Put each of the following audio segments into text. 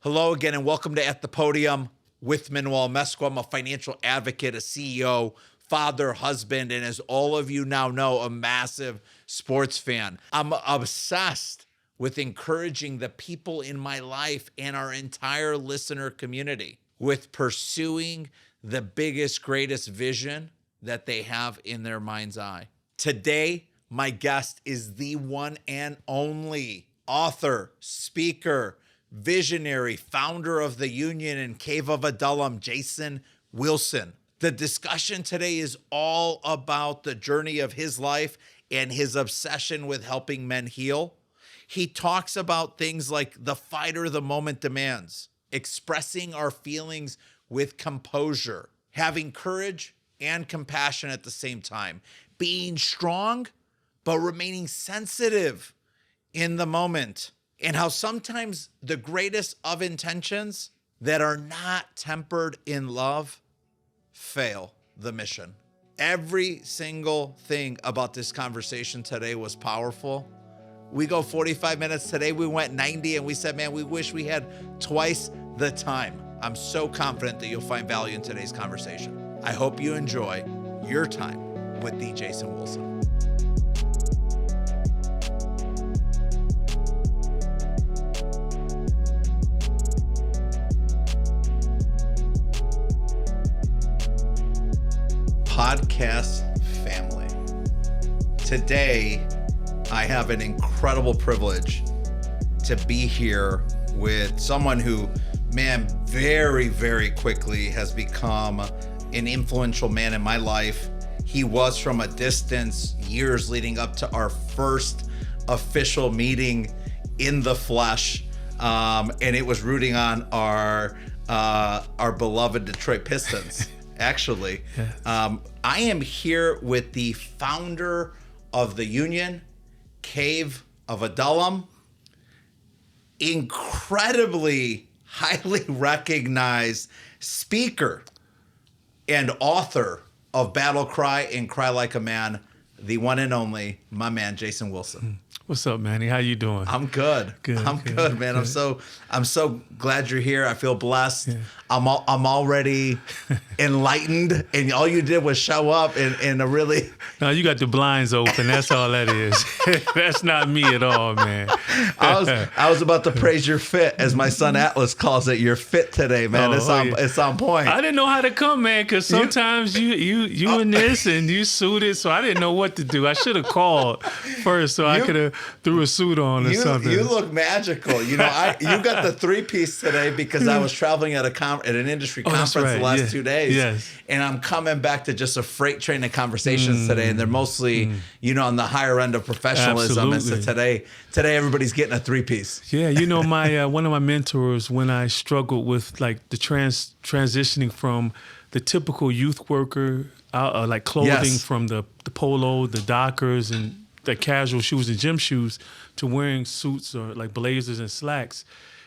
Hello again, and welcome to At the Podium with Manuel Amezcua. I'm a financial advocate, a CEO, father, husband, and as all of you now know, a massive sports fan. I'm obsessed with encouraging the people in my life and our entire listener community with pursuing the biggest, greatest vision that they have in their mind's eye. Today, my guest is the one and only author, speaker, visionary, founder of The Yunion and Cave of Adullam, Jason Wilson. The discussion today is all about the journey of his life and his obsession with helping men heal. He talks about things like the fighter the moment demands, expressing our feelings with composure, having courage and compassion at the same time, being strong but remaining sensitive in the moment, and how sometimes the greatest of intentions that are not tempered in love fail the mission. Every single thing about this conversation today was powerful. We go 45 minutes. Today we went 90, and we said, man, we wish we had twice the time. I'm so confident that you'll find value in today's conversation. I hope you enjoy your time with the Jason Wilson. Podcast family. Today, I have an incredible privilege to be here with someone who, man, very, very quickly has become an influential man in my life. He was from a distance, years leading up to our first official meeting in the flesh, and it was rooting on our beloved Detroit Pistons. Actually, yes. I am here with the founder of The Yunion, Cave of Adullam, incredibly highly recognized speaker and author of Battle Cry and Cry Like a Man, the one and only, my man, Jason Wilson. What's up, Manny? How you doing? I'm good. I'm good, man. Good. I'm so glad you're here. I feel blessed. Yeah. I'm already enlightened, and all you did was show up in a really. No, you got the blinds open. That's all that is. That's not me at all, man. I was about to praise your fit, as my son Atlas calls it. You're fit today, man. It's on point. I didn't know how to come, man, because sometimes you in this and you suited, so I didn't know what to do. I should have called first, so I could have threw a suit on or something. You look magical. You know, you got the three-piece today because I was traveling at an industry conference the last 2 days. Yes. And I'm coming back to just a freight train of conversations today, and they're mostly, on the higher end of professionalism. Absolutely. And so today everybody's getting a three-piece. Yeah, my one of my mentors, when I struggled with like the transitioning from the typical youth worker, like clothing from the polo, the Dockers, and the casual shoes and gym shoes, to wearing suits or like blazers and slacks.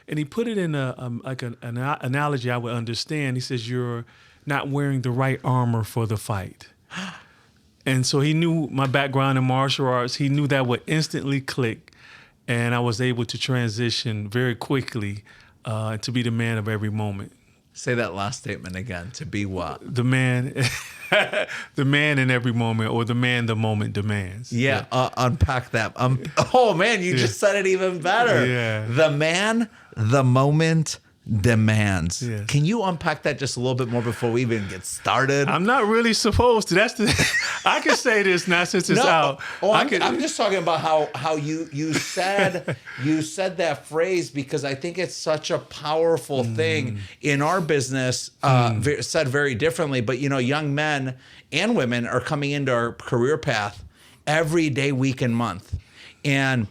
And he put it in an analogy I would understand. He says, you're not wearing the right armor for the fight. And so he knew my background in martial arts. He knew that would instantly click. And I was able to transition very quickly to be the man of every moment. Say that last statement again. To be what? The man, the man in every moment, or the man the moment demands. Yeah. Unpack that. Oh man, you just said it even better. Yeah. The man, the moment demands. Yeah. Can you unpack that just a little bit more before we even get started? I'm not really supposed to. I can say this now since it's out. Oh, I'm just talking about how you said that phrase, because I think it's such a powerful thing in our business, said very differently. But young men and women are coming into our career path every day, week, and month, and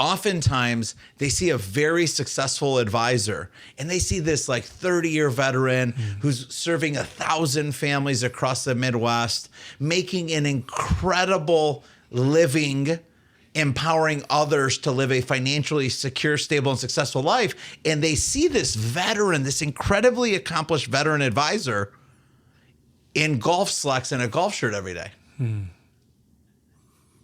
oftentimes they see a very successful advisor, and they see this like 30-year veteran who's serving 1,000 families across the Midwest, making an incredible living, empowering others to live a financially secure, stable, and successful life. And they see this veteran, this incredibly accomplished veteran advisor, in golf slacks and a golf shirt every day.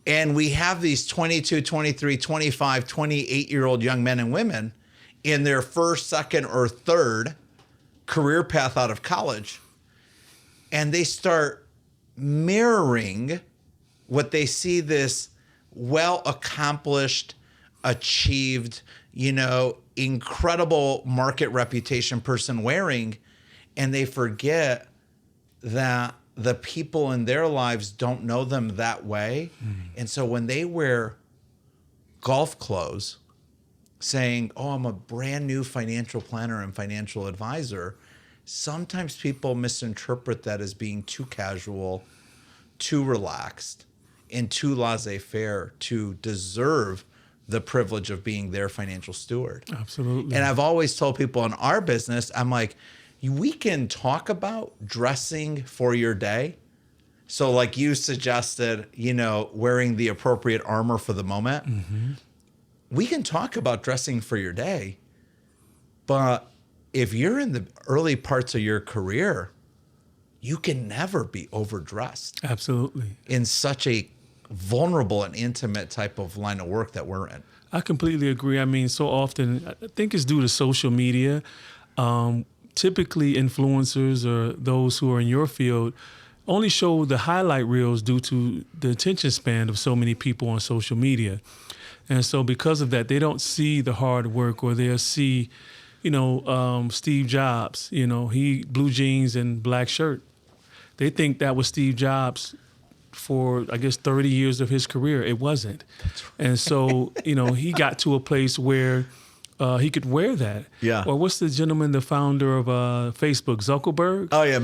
And we have these 22, 23, 25, 28-year-old young men and women, in their first, second, or third career path out of college, and they start mirroring what they see this well-accomplished, achieved, incredible market reputation person wearing, and they forget that the people in their lives don't know them that way. And so when they wear golf clothes saying, oh, I'm a brand new financial planner and financial advisor, sometimes people misinterpret that as being too casual, too relaxed, and too laissez-faire to deserve the privilege of being their financial steward. Absolutely. And I've always told people in our business, I'm like, we can talk about dressing for your day. So like you suggested, wearing the appropriate armor for the moment. Mm-hmm. We can talk about dressing for your day, but if you're in the early parts of your career, you can never be overdressed. Absolutely. In such a vulnerable and intimate type of line of work that we're in. I completely agree. I mean, so often, I think it's due to social media. Typically, influencers or those who are in your field only show the highlight reels due to the attention span of so many people on social media. And so because of that, they don't see the hard work, or they'll see, Steve Jobs, he blue jeans and black shirt. They think that was Steve Jobs for, I guess, 30 years of his career. It wasn't. That's right. And so, he got to a place where he could wear that. Yeah. Or what's the gentleman, the founder of Facebook, Zuckerberg? Oh, yeah,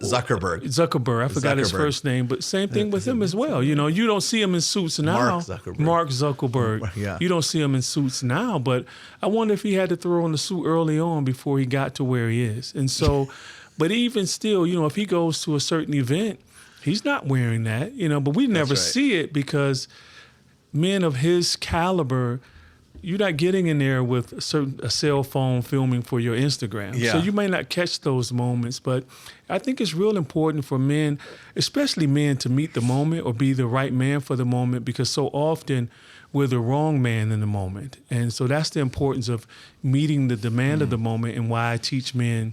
Zuckerberg. Zuckerberg. I forgot his first name, but same thing with him as well. You don't see him in suits now. Mark Zuckerberg. Yeah. You don't see him in suits now, but I wonder if he had to throw on the suit early on before he got to where he is. And so, but even still, if he goes to a certain event, he's not wearing that, but we never see it because men of his caliber, you're not getting in there with a cell phone filming for your Instagram. Yeah. So you may not catch those moments, but I think it's real important for men, especially men, to meet the moment or be the right man for the moment, because so often we're the wrong man in the moment. And so that's the importance of meeting the demand of the moment, and why I teach men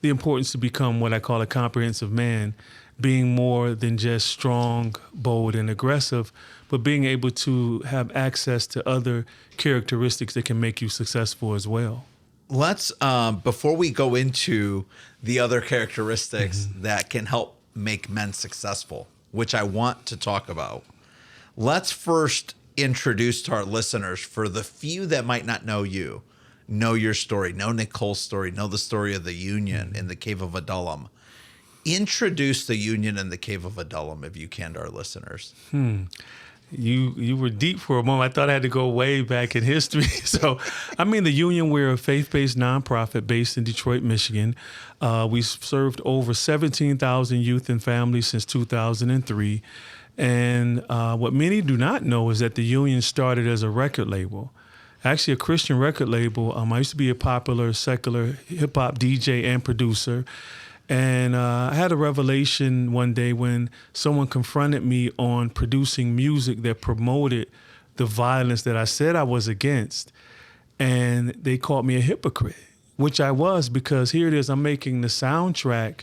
the importance to become what I call a comprehensive man, being more than just strong, bold, and aggressive, but being able to have access to other characteristics that can make you successful as well. Let's, before we go into the other characteristics that can help make men successful, which I want to talk about, let's first introduce to our listeners, for the few that might not know you, know your story, know Nicole's story, know the story of the Union in the Cave of Adullam. Introduce the Union in the Cave of Adullam, if you can, to our listeners. You were deep for a moment. I thought I had to go way back in history. So, the Union, we're a faith-based nonprofit based in Detroit, Michigan. We've served over 17,000 youth and families since 2003. And what many do not know is that the Union started as a record label. Actually, a Christian record label. I used to be a popular secular hip-hop DJ and producer. And I had a revelation one day when someone confronted me on producing music that promoted the violence that I said I was against. And they called me a hypocrite, which I was, because here it is, I'm making the soundtrack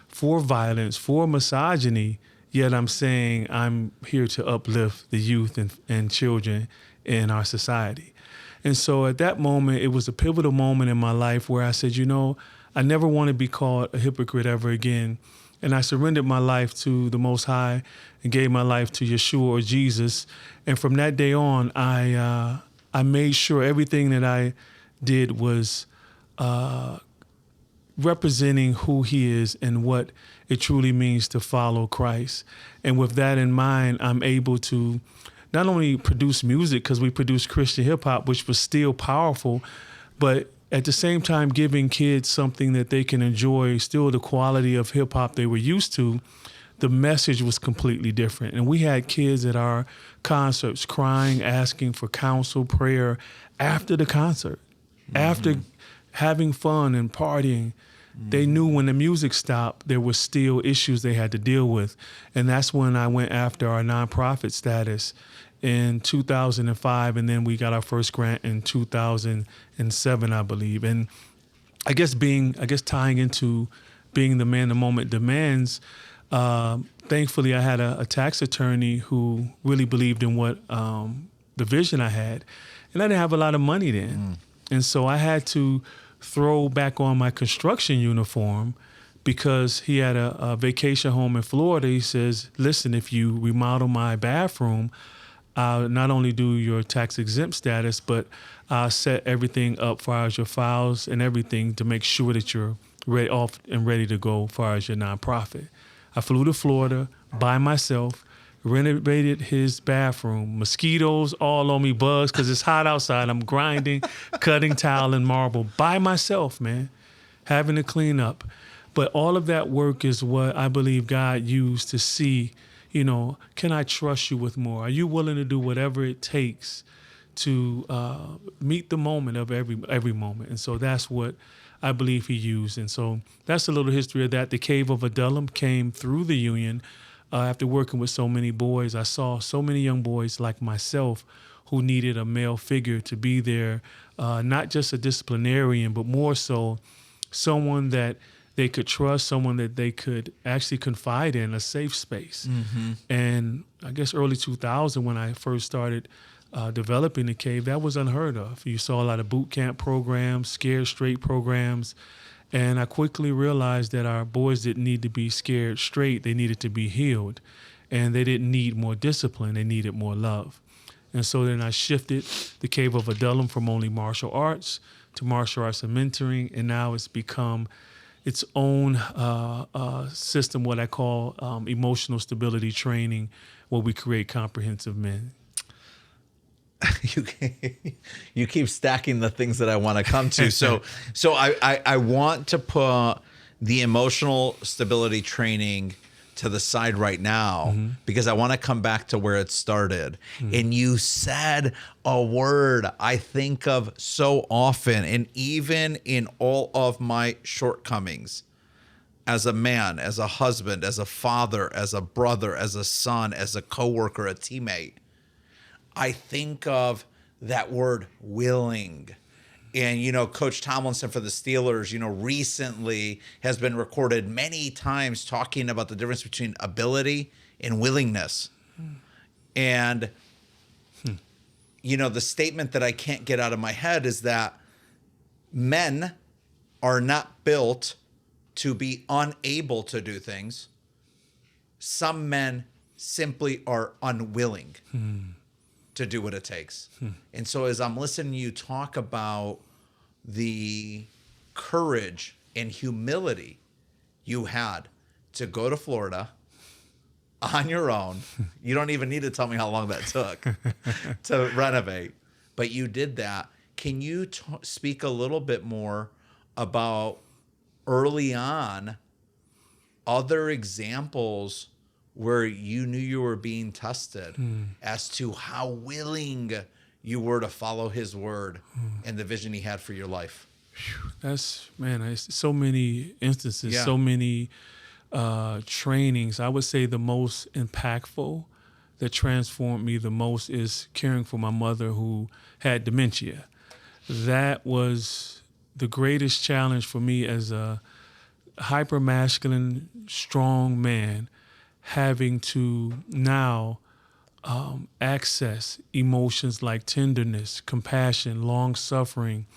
for violence, for misogyny, yet I'm saying I'm here to uplift the youth and children in our society. And so at that moment, it was a pivotal moment in my life where I said, I never want to be called a hypocrite ever again. And I surrendered my life to the Most High and gave my life to Yeshua, or Jesus. And from that day on, I made sure everything that I did was representing who he is and what it truly means to follow Christ. And with that in mind, I'm able to not only produce music, because we produce Christian hip hop, which was still powerful, but at the same time giving kids something that they can enjoy, still the quality of hip hop they were used to. The message was completely different. And we had kids at our concerts crying, asking for counsel, prayer after the concert, after having fun and partying. They knew when the music stopped, there were still issues they had to deal with. And that's when I went after our nonprofit status in 2005, and then we got our first grant in 2007, I believe. And I guess tying into being the man the moment demands, thankfully I had a tax attorney who really believed in what the vision I had. And I didn't have a lot of money then. And so I had to throw back on my construction uniform because he had a vacation home in Florida. He says, listen, if you remodel my bathroom, I'll not only do your tax exempt status, but I'll set everything up as far as your files and everything to make sure that you're off and ready to go as far as your nonprofit. I flew to Florida by myself, renovated his bathroom, mosquitoes all on me, bugs, because it's hot outside. I'm grinding, cutting tile and marble by myself, man, having to clean up. But all of that work is what I believe God used to see, can I trust you with more? Are you willing to do whatever it takes to meet the moment of every moment? And so that's what I believe he used. And so that's a little history of that. The Cave of Adullam came through the Union. After working with so many boys, I saw so many young boys like myself who needed a male figure to be there, not just a disciplinarian, but more so someone that they could trust, someone that they could actually confide in, a safe space. And I guess early 2000, when I first started developing the cave, that was unheard of. You saw a lot of boot camp programs, scared straight programs. And I quickly realized that our boys didn't need to be scared straight. They needed to be healed. And they didn't need more discipline. They needed more love. And so then I shifted the Cave of Adullam from only martial arts to martial arts and mentoring. And now it's become its own system, what I call emotional stability training, where we create comprehensive men. You keep stacking the things that I want to come to. So I want to put the emotional stability training to the side right now because I want to come back to where it started. And you said a word I think of so often, and even in all of my shortcomings as a man, as a husband, as a father, as a brother, as a son, as a coworker, a teammate, I think of that word willing. And, Coach Tomlinson for the Steelers, recently has been recorded many times talking about the difference between ability and willingness. And, the statement that I can't get out of my head is that men are not built to be unable to do things. Some men simply are unwilling to do what it takes. And so as I'm listening to you talk about the courage and humility you had to go to Florida on your own, you don't even need to tell me how long that took to renovate, but you did that. Can you speak a little bit more about early on other examples where you knew you were being tested as to how willing you were to follow his word and the vision he had for your life? It's so many instances, so many trainings. I would say the most impactful that transformed me the most is caring for my mother who had dementia. That was the greatest challenge for me as a hyper-masculine, strong man, having to now access emotions like tenderness, compassion, long-suffering,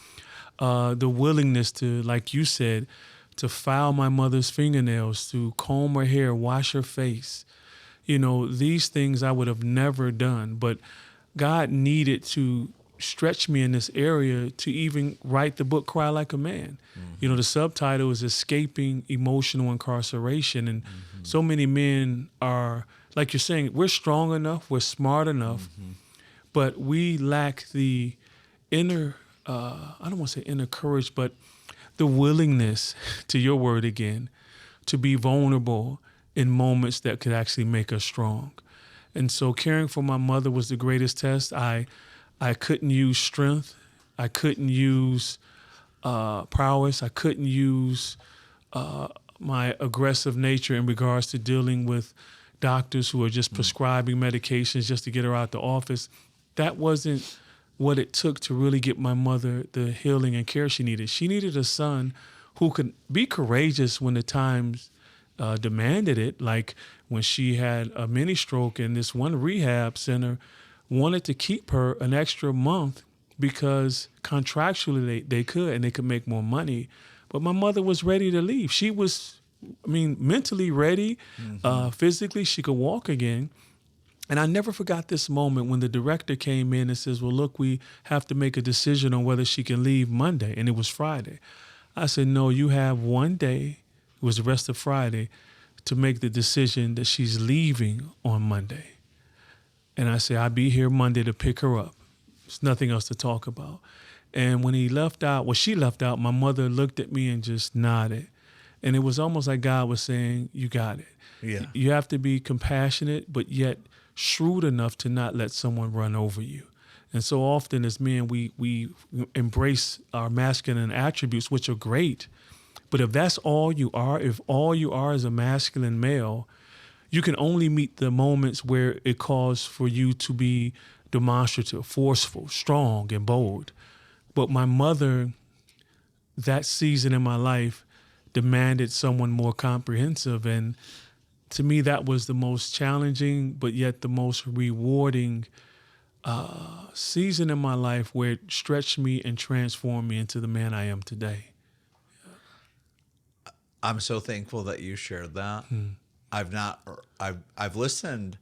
the willingness to, like you said, to file my mother's fingernails, to comb her hair, wash her face. These things I would have never done, but God needed to stretch me in this area to even write the book Cry Like a Man. The subtitle is Escaping Emotional Incarceration. And so many men are, like you're saying, we're strong enough, we're smart enough, but we lack the inner, I don't want to say inner courage, but the willingness, to your word again, to be vulnerable in moments that could actually make us strong. And so caring for my mother was the greatest test. I couldn't use strength. I couldn't use prowess. I couldn't use my aggressive nature in regards to dealing with doctors who are just prescribing medications just to get her out the office. That wasn't what it took to really get my mother the healing and care she needed. She needed a son who could be courageous when the times demanded it, like when she had a mini stroke and this one rehab center wanted to keep her an extra month because contractually they could and they could make more money. But my mother was ready to leave. She was, mentally ready. Physically, she could walk again. And I never forgot this moment when the director came in and says, well, look, we have to make a decision on whether she can leave Monday. And it was Friday. I said, no, you have one day, it was the rest of Friday, to make the decision that she's leaving on Monday. And I said, I'll be here Monday to pick her up. There's nothing else to talk about. And when she left out, my mother looked at me and just nodded. And it was almost like God was saying, you got it. Yeah. You have to be compassionate, but yet shrewd enough to not let someone run over you. And so often as men, we embrace our masculine attributes, which are great. But if that's all you are, if all you are is a masculine male, you can only meet the moments where it calls for you to be demonstrative, forceful, strong, and bold. But my mother, that season in my life, demanded someone more comprehensive. And to me, that was the most challenging, but yet the most rewarding season in my life where it stretched me and transformed me into the man I am today. I'm so thankful that you shared that. I've listened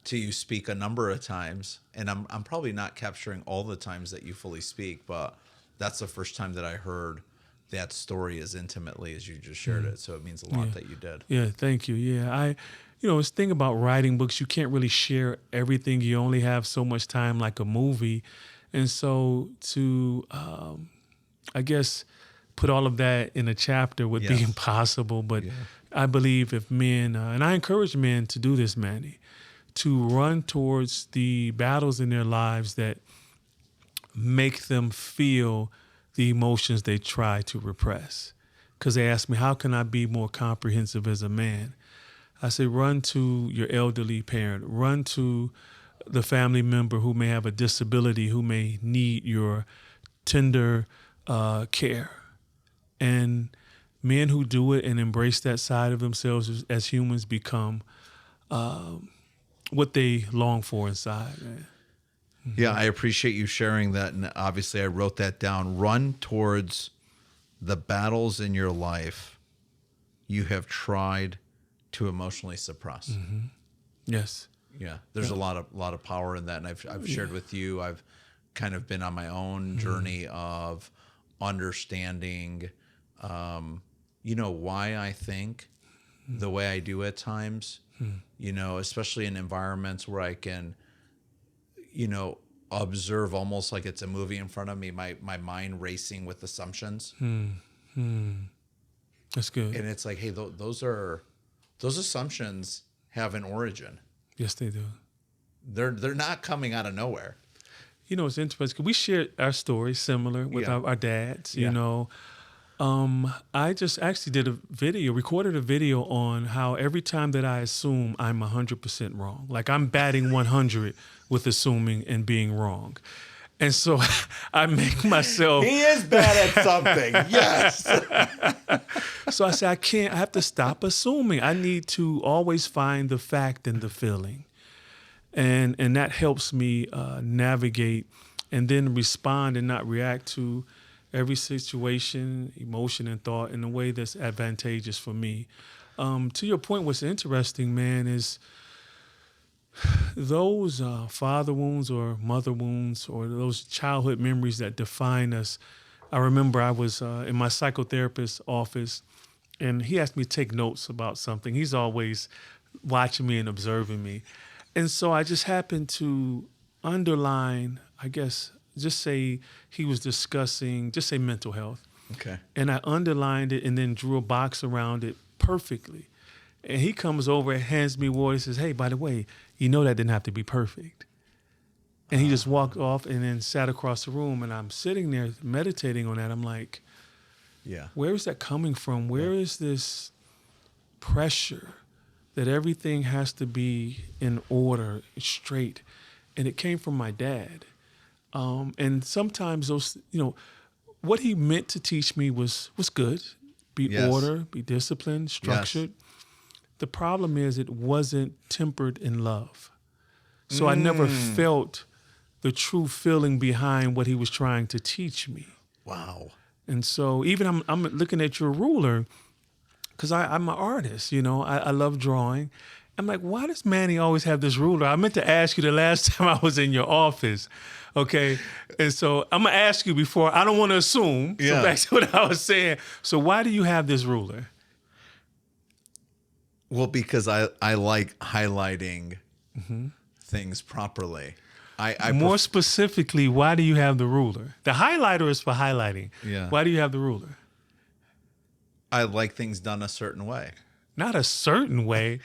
to you speak a number of times, and I'm probably not capturing all the times that you fully speak, but that's the first time that I heard that story as intimately as you just shared it. So it means a lot that you did. Yeah, thank you. Yeah, it's the thing about writing books, you can't really share everything. You only have so much time like a movie. And so to, I guess, put all of that in a chapter would be impossible. But I believe if men, and I encourage men to do this, Manny, to run towards the battles in their lives that make them feel the emotions they try to repress. Because they ask me, how can I be more comprehensive as a man? I say, run to your elderly parent, run to the family member who may have a disability, who may need your tender care. And men who do it and embrace that side of themselves as humans become what they long for inside, man. Yeah, I appreciate you sharing that. And obviously I wrote that down. Run towards the battles in your life you have tried to emotionally suppress. Yes. Yeah. There's a lot of power in that. And I've shared with you, I've kind of been on my own journey of understanding, why I think the way I do at times, especially in environments where I can, observe almost like it's a movie in front of me, my mind racing with assumptions. That's good. And it's like, hey, those assumptions have an origin. Yes, they do. They're not coming out of nowhere. It's interesting because we shared our story similar with our dads, I just actually recorded a video on how every time that I assume I'm 100% wrong, like I'm batting 100 with assuming and being wrong. And so I make myself... He is bad at something, yes. So I say, I have to stop assuming. I need to always find the fact and the feeling. And that helps me navigate and then respond and not react to every situation, emotion, and thought in a way that's advantageous for me. To your point, what's interesting, man, is those father wounds or mother wounds or those childhood memories that define us. I remember I was in my psychotherapist's office, and he asked me to take notes about something. He's always watching me and observing me. And so I just happened to underline, I guess, just say he was discussing, just say mental health. Okay. And I underlined it and then drew a box around it perfectly. And he comes over and hands me water. He says, hey, by the way, that didn't have to be perfect. And he just walked off and then sat across the room. And I'm sitting there meditating on that. I'm like, where is that coming from? Where is this pressure that everything has to be in order, straight. And it came from my dad. And sometimes those, what he meant to teach me was good. Be order, be disciplined, structured. Yes. The problem is it wasn't tempered in love. So I never felt the true feeling behind what he was trying to teach me. Wow. And so even I'm looking at your ruler, because I'm an artist, I love drawing. I'm like, why does Manny always have this ruler? I meant to ask you the last time I was in your office, okay? And so I'm going to ask you before, I don't want to assume. So back to what I was saying. So why do you have this ruler? Well, because I like highlighting things properly. More specifically, why do you have the ruler? The highlighter is for highlighting. Yeah. Why do you have the ruler? I like things done a certain way. Not a certain way.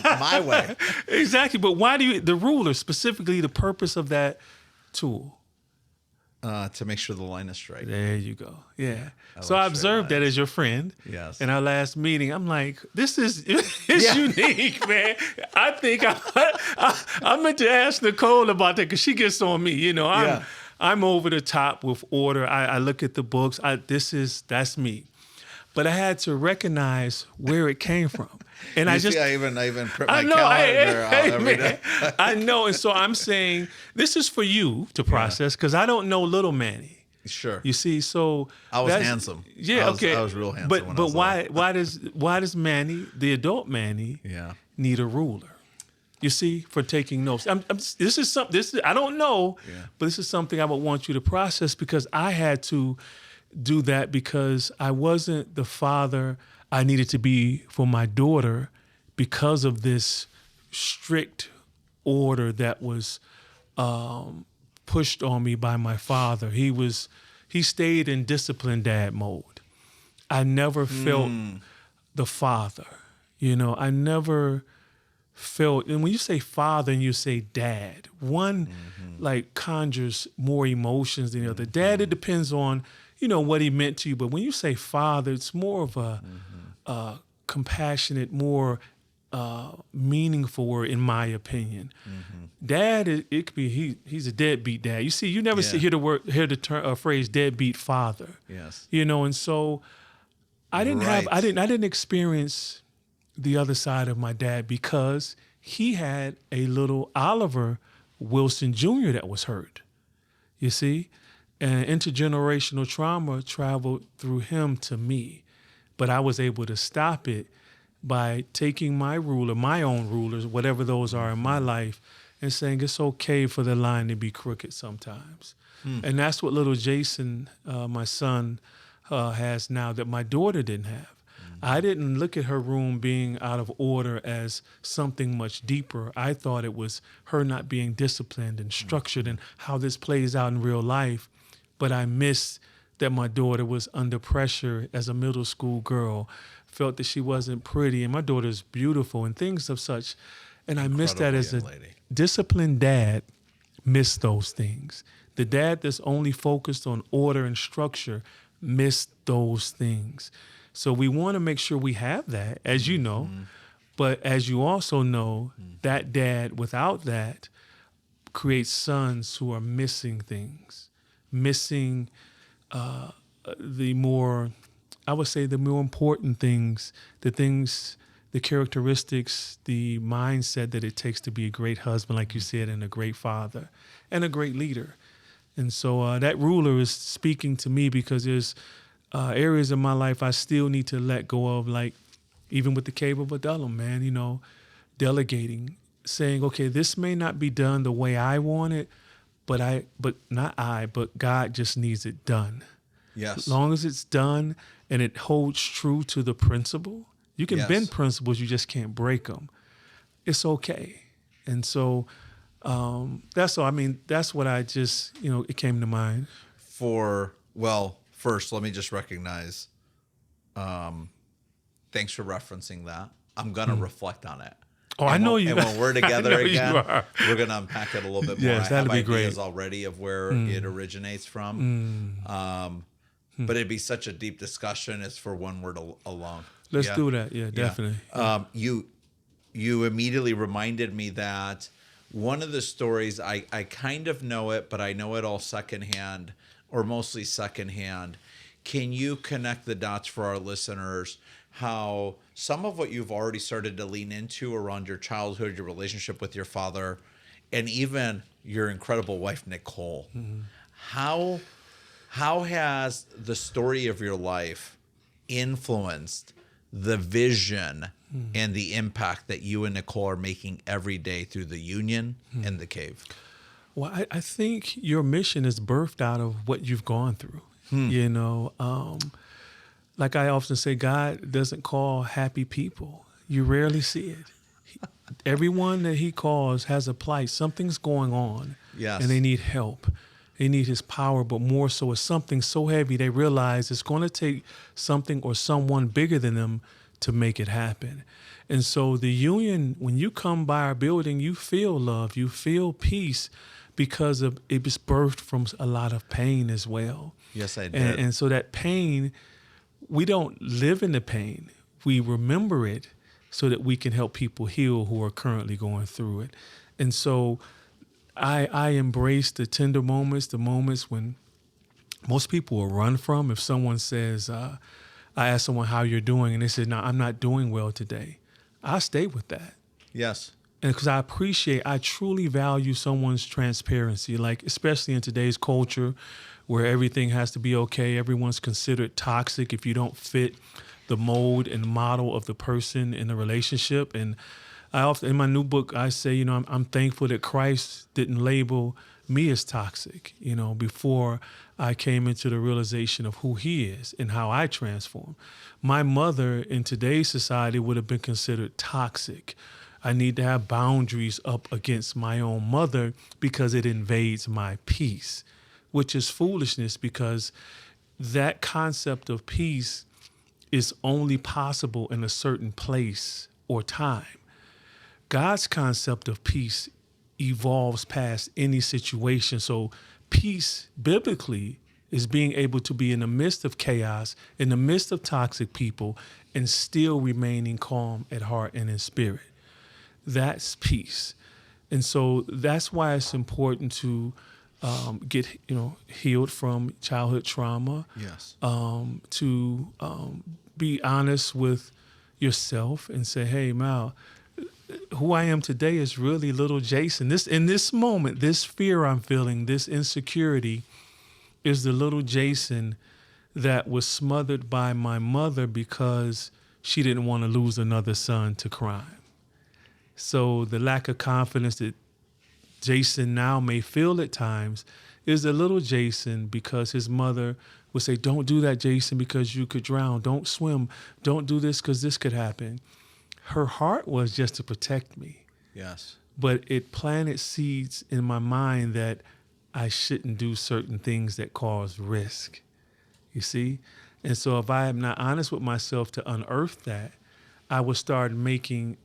My way. Exactly. But why do you, the ruler, specifically the purpose of that tool? To make sure the line is straight. There you go. Yeah. So I observed that as your friend. Yes. In our last meeting, I'm like, this is unique, man. I think I meant to ask Nicole about that because she gets on me. I'm over the top with order. I look at the books. That's me. But I had to recognize where it came from. And I even print my calendar out every day. I know. And so I'm saying, this is for you to process because I don't know little Manny. Sure. You see, so I was handsome. Yeah, okay. I was real handsome. But why does Manny, the adult Manny, need a ruler? You see, for taking notes. This is I don't know, but this is something I would want you to process because I had to do that because I wasn't the father I needed to be for my daughter because of this strict order that was pushed on me by my father. He stayed in disciplined dad mode. I never felt the father. I never felt, and when you say father and you say dad, one like conjures more emotions than the other. Dad, it depends on what he meant to you. But when you say father, it's more of a compassionate, more meaningful word, in my opinion. Dad, it could be he's a deadbeat dad. You see, you never hear the phrase deadbeat father. Yes. And so I didn't experience the other side of my dad because he had a little Oliver Wilson Jr. that was hurt. You see? And intergenerational trauma traveled through him to me. But I was able to stop it by taking my ruler, my own rulers, whatever those are in my life, and saying it's okay for the line to be crooked sometimes. And that's what little Jason, my son, has now that my daughter didn't have. I didn't look at her room being out of order as something much deeper. I thought it was her not being disciplined and structured and how this plays out in real life. But I missed that my daughter was under pressure as a middle school girl, felt that she wasn't pretty, and my daughter's beautiful and things of such. And I missed that as a disciplined dad, missed those things. The dad that's only focused on order and structure missed those things. So we want to make sure we have that, as you know, but as you also know, that dad without that creates sons who are missing things. Missing the more important things, the characteristics, the mindset that it takes to be a great husband, like you said, and a great father, and a great leader. And so that ruler is speaking to me because there's areas in my life I still need to let go of, like even with the cave of Adullam, man, delegating, saying, okay, this may not be done the way I want it, but God just needs it done. Yes. As long as it's done and it holds true to the principle, you can bend principles, you just can't break them. It's okay. And so that's all. I mean, that's what I just, it came to mind. First, let me just recognize, thanks for referencing that. I'm going to reflect on it. Oh, I know you. And when we're together again, we're going to unpack it a little bit more. Yes, that'd be great. I have ideas already of where it originates from. But it'd be such a deep discussion. It's for one word alone. Let's do that. Yeah, definitely. you immediately reminded me that one of the stories, I kind of know it, but I know it all secondhand, or mostly secondhand. Can you connect the dots for our listeners? How some of what you've already started to lean into around your childhood, your relationship with your father, and even your incredible wife, Nicole. Mm-hmm. How has the story of your life influenced the vision and the impact that you and Nicole are making every day through the Union and the Cave? Well, I think your mission is birthed out of what you've gone through. You know, like I often say, God doesn't call happy people. You rarely see it. Everyone that he calls has a plight. Something's going on. Yes. And they need help. They need his power, but more so it's something so heavy they realize it's going to take something or someone bigger than them to make it happen. And so the Union, when you come by our building, you feel love, you feel peace, because of it was birthed from a lot of pain as well. Yes, I did. And so that pain, we don't live in the pain. We remember it so that we can help people heal who are currently going through it. And so I embrace the tender moments, the moments when most people will run from. If someone says, I ask someone how you're doing, and they say, no, I'm not doing well today, I stay with that. Yes. And because I truly value someone's transparency, like especially in today's culture where everything has to be okay. Everyone's considered toxic if you don't fit the mold and model of the person in the relationship. And I often, in my new book, I say, you know, I'm thankful that Christ didn't label me as toxic, you know, before I came into the realization of who he is and how I transform. My mother in today's society would have been considered toxic. I need to have boundaries up against my own mother because it invades my peace, which is foolishness, because that concept of peace is only possible in a certain place or time. God's concept of peace evolves past any situation. So peace, biblically, is being able to be in the midst of chaos, in the midst of toxic people, and still remaining calm at heart and in spirit. That's peace. And so that's why it's important to get healed from childhood trauma. Yes. To be honest with yourself and say, hey, Mal, who I am today is really little Jason. In this moment, this fear I'm feeling, this insecurity is the little Jason that was smothered by my mother because she didn't want to lose another son to crime. So the lack of confidence that Jason now may feel at times is the little Jason because his mother would say, don't do that, Jason, because you could drown. Don't swim. Don't do this because this could happen. Her heart was just to protect me. Yes. But it planted seeds in my mind that I shouldn't do certain things that cause risk. You see? And so if I am not honest with myself to unearth that, I will start making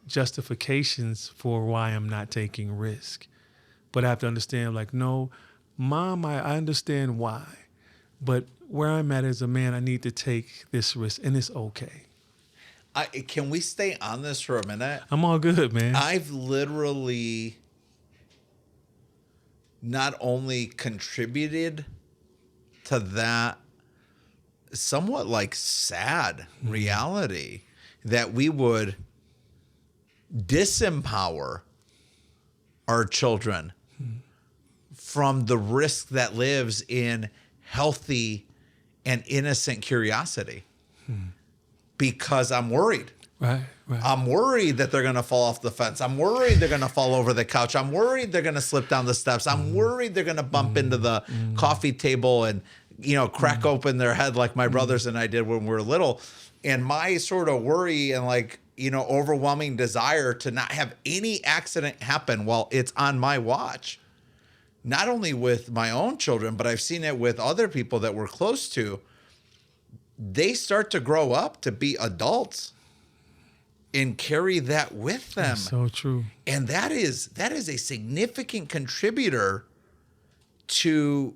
justifications for why I'm not taking risk. But I have to understand, like, no, Mom, I understand why. But where I'm at as a man, I need to take this risk, and it's okay. Can we stay on this for a minute? I'm all good, man. I've literally not only contributed to that somewhat like sad reality that we would disempower our children from the risk that lives in healthy and innocent curiosity because I'm worried. Right. I'm worried that they're going to fall off the fence. I'm worried they're going to fall over the couch. I'm worried they're going to slip down the steps. I'm worried they're going to bump into the coffee table and, crack open their head like my brothers and I did when we were little. And my sort of worry and overwhelming desire to not have any accident happen while it's on my watch, not only with my own children, but I've seen it with other people that we're close to. They start to grow up to be adults and carry that with them. That's so true. And that is a significant contributor to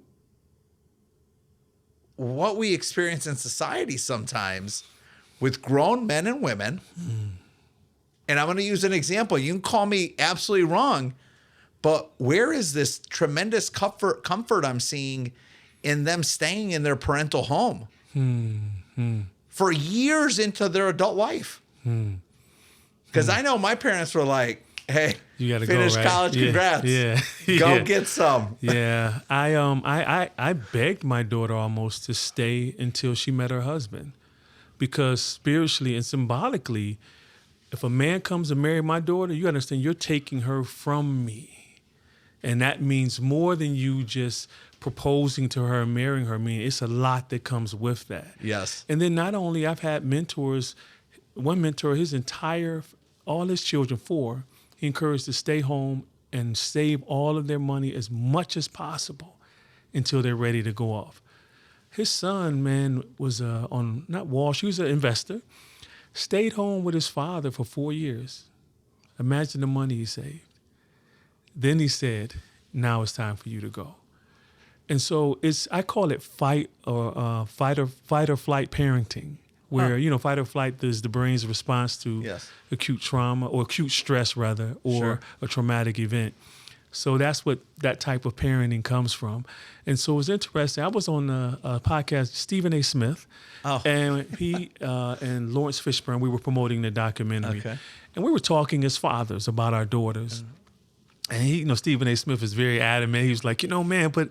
what we experience in society sometimes with grown men and women And I'm going to use an example. You can call me absolutely wrong, but where is this tremendous comfort I'm seeing in them staying in their parental home for years into their adult life? Because I know my parents were like, hey, you gotta finish go, right? college, congrats. Yeah. Go get some. Yeah. I begged my daughter almost to stay until she met her husband. Because spiritually and symbolically, if a man comes to marry my daughter, you understand you're taking her from me. And that means more than you just proposing to her and marrying her. I mean, it's a lot that comes with that. Yes. And then not only I've had mentors, one mentor, all his children, 4, he encouraged to stay home and save all of their money as much as possible until they're ready to go off. His son, man, was on, not Wall Street, he was an investor, stayed home with his father for 4 years. Imagine the money he saved. Then he said, now it's time for you to go. And so I call it fight or flight parenting, where, fight or flight is the brain's response to acute trauma or acute stress rather, or a traumatic event. So that's what that type of parenting comes from. And so it was interesting. I was on a podcast, Stephen A. Smith, and he and Laurence Fishburne, we were promoting the documentary. Okay. And we were talking as fathers about our daughters. And he, Stephen A. Smith is very adamant. He was like, man, but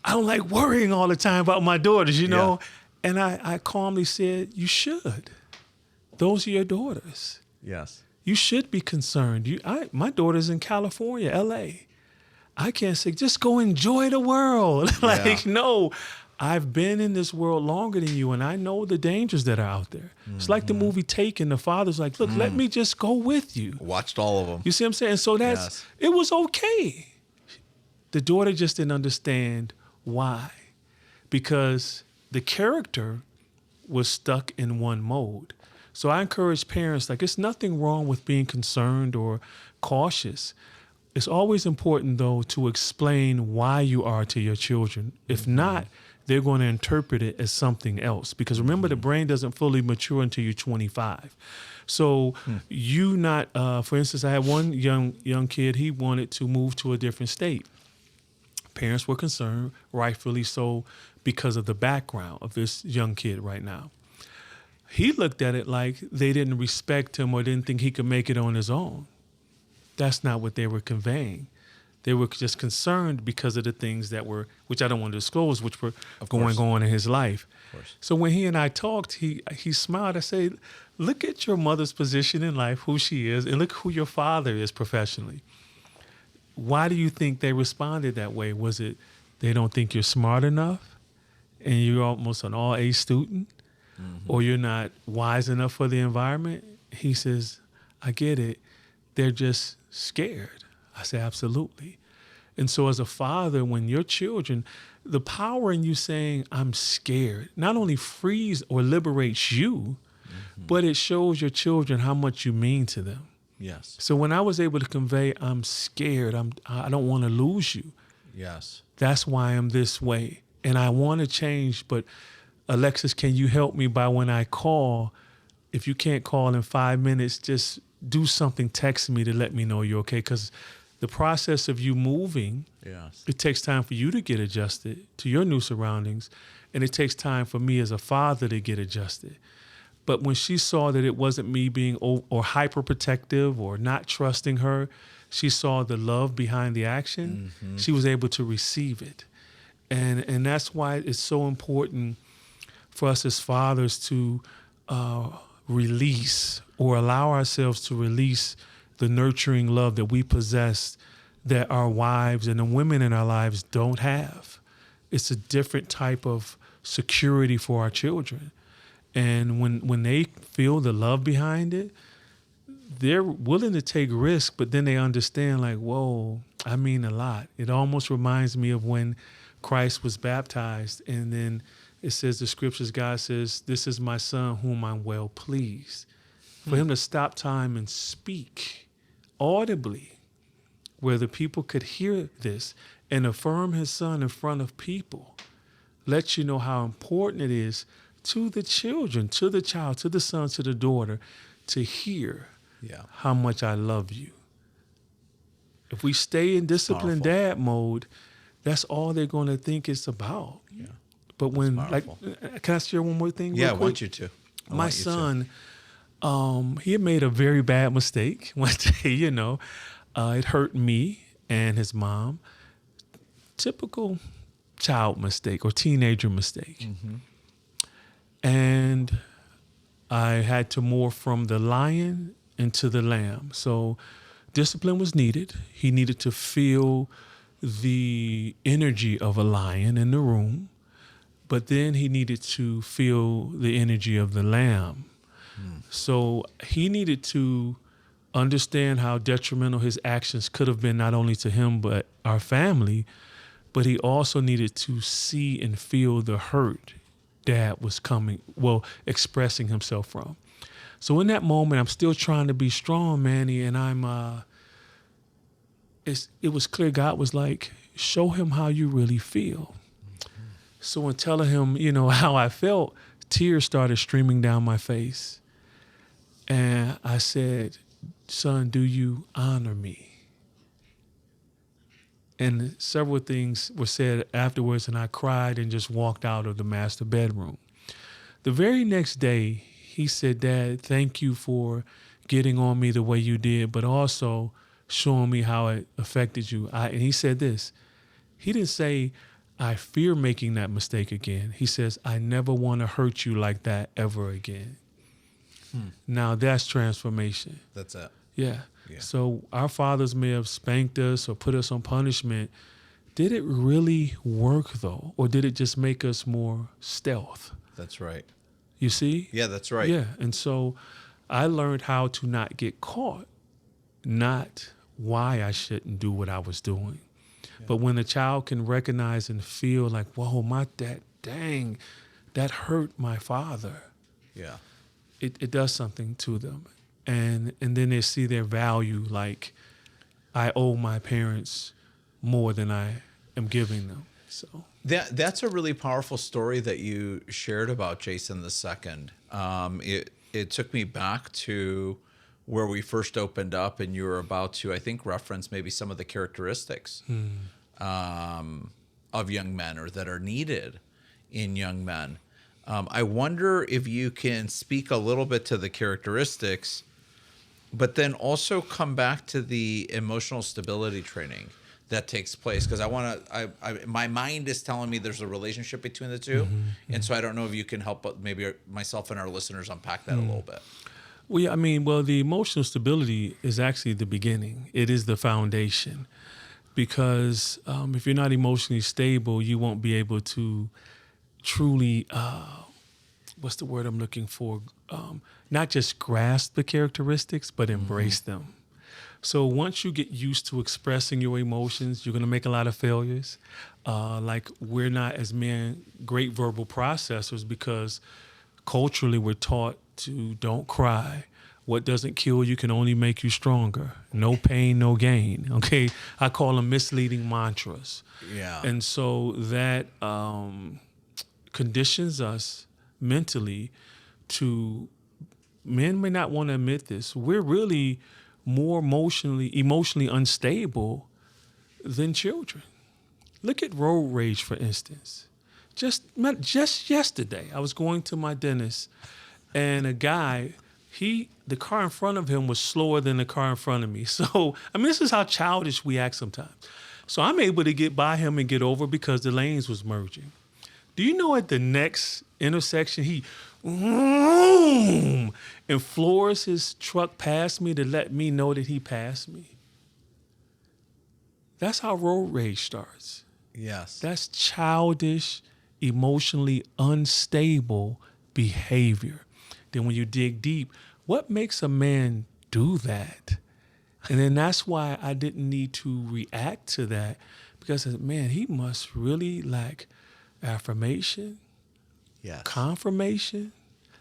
I don't like worrying all the time about my daughters, Yeah. And I calmly said, you should. Those are your daughters. Yes. You should be concerned. My daughter's in California, L.A. I can't say, just go enjoy the world. No, I've been in this world longer than you, and I know the dangers that are out there. Mm-hmm. It's like the movie Taken. The father's like, look, let me just go with you. Watched all of them. You see what I'm saying? So it was okay. The daughter just didn't understand why. Because the character was stuck in one mode. So I encourage parents, it's nothing wrong with being concerned or cautious. It's always important, though, to explain why you are to your children. If not, they're going to interpret it as something else. Because remember, the brain doesn't fully mature until you're 25. So for instance, I had one young kid, he wanted to move to a different state. Parents were concerned, rightfully so, because of the background of this young kid right now. He looked at it like they didn't respect him or didn't think he could make it on his own. That's not what they were conveying. They were just concerned because of the things that were, which I don't want to disclose, which were going on in his life. So when he and I talked, he smiled. I said, look at your mother's position in life, who she is, and look who your father is professionally. Why do you think they responded that way? Was it they don't think you're smart enough and you're almost an all-A student? Or you're not wise enough for the environment? He says, I get it. They're just scared. I say, absolutely. And so as a father, when your children, the power in you saying, I'm scared, not only frees or liberates you, but it shows your children how much you mean to them. Yes. So when I was able to convey, I'm scared, I don't want to lose you. Yes. That's why I'm this way. And I want to change, but Alexis, can you help me by when I call? If you can't call in 5 minutes, just do something, text me to let me know you're okay. Because the process of you moving, it takes time for you to get adjusted to your new surroundings. And it takes time for me as a father to get adjusted. But when she saw that it wasn't me being or hyperprotective or not trusting her, she saw the love behind the action. She was able to receive it. And that's why it's so important for us as fathers to release or allow ourselves to release the nurturing love that we possess that our wives and the women in our lives don't have. It's a different type of security for our children. And when they feel the love behind it, they're willing to take risks, but then they understand whoa, I mean a lot. It almost reminds me of when Christ was baptized, and then it says, the scriptures, God says, this is my son whom I'm well pleased. For him to stop time and speak audibly where the people could hear this and affirm his son in front of people lets you know how important it is to the children, to the child, to the son, to the daughter to hear how much I love you. If we stay in disciplined dad mode, that's all they're going to think it's about. Yeah. But when, like, can I share one more thing? Yeah, real I quick? want you to. My son, he had made a very bad mistake one day, you know. It hurt me and his mom. Typical child mistake or teenager mistake. Mm-hmm. And I had to morph from the lion into the lamb. So discipline was needed. He needed to feel the energy of a lion in the room, but then he needed to feel the energy of the lamb. So he needed to understand how detrimental his actions could have been, not only to him, but our family, but he also needed to see and feel the hurt Dad was expressing himself from. So in that moment, I'm still trying to be strong, Manny, and it was clear God was like, show him how you really feel. So in telling him, you know, how I felt, tears started streaming down my face. And I said, son, do you honor me? And several things were said afterwards, and I cried and just walked out of the master bedroom. The very next day, he said, Dad, thank you for getting on me the way you did, but also showing me how it affected you. And he said this. He didn't say, I fear making that mistake again. He says, I never want to hurt you like that ever again. Now that's transformation. That's it. Yeah. So our fathers may have spanked us or put us on punishment. Did it really work, though? Or did it just make us more stealth? That's right. You see? Yeah, that's right. Yeah. And so I learned how to not get caught, not why I shouldn't do what I was doing. Yeah. But when a child can recognize and feel like, whoa, that hurt my father. Yeah. It does something to them. And then they see their value, like I owe my parents more than I am giving them. So that's a really powerful story that you shared about Jason the second. It took me back to where we first opened up, and you were about to, I think, reference maybe some of the characteristics of young men, or that are needed in young men. I wonder if you can speak a little bit to the characteristics, but then also come back to the emotional stability training that takes place. Because my mind is telling me there's a relationship between the two. And so I don't know if you can help maybe myself and our listeners unpack that a little bit. Well, yeah, the emotional stability is actually the beginning. It is the foundation. Because if you're not emotionally stable, you won't be able to truly, what's the word I'm looking for? Not just grasp the characteristics, but embrace them. So once you get used to expressing your emotions, you're going to make a lot of failures. Like we're not, as men, great verbal processors, because culturally we're taught to don't cry. What doesn't kill you can only make you stronger. No pain, no gain. Okay, I call them misleading mantras. Yeah. And so that conditions us mentally to, men may not want to admit this, we're really more emotionally unstable than children. Look at road rage, for instance. Just yesterday, I was going to my dentist, and a guy, the car in front of him was slower than the car in front of me. So, this is how childish we act sometimes. So I'm able to get by him and get over because the lanes was merging. Do you know at the next intersection, he and floors his truck past me to let me know that he passed me? That's how road rage starts. Yes. That's childish, emotionally unstable behavior. Then when you dig deep, what makes a man do that? And then that's why I didn't need to react to that, because, man, he must really lack affirmation, confirmation,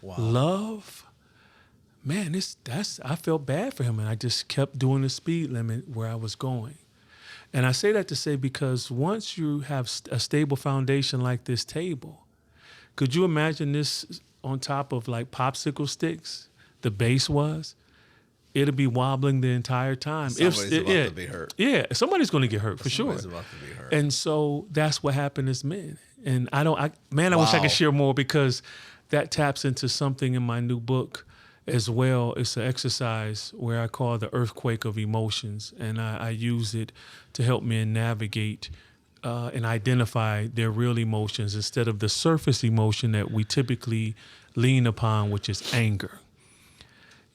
love. Man, I felt bad for him, and I just kept doing the speed limit where I was going. And I say that to say, because once you have a stable foundation like this table, could you imagine this on top of like popsicle sticks? The base was, it'll be wobbling the entire time. Somebody's about to be hurt. Yeah, somebody's going to get hurt for sure. Somebody's about to be hurt. And so that's what happened as men. And I wish I Wow. could share more, because that taps into something in my new book as well. It's an exercise where I call the earthquake of emotions, and I use it to help men navigate and identify their real emotions instead of the surface emotion that we typically lean upon, which is anger.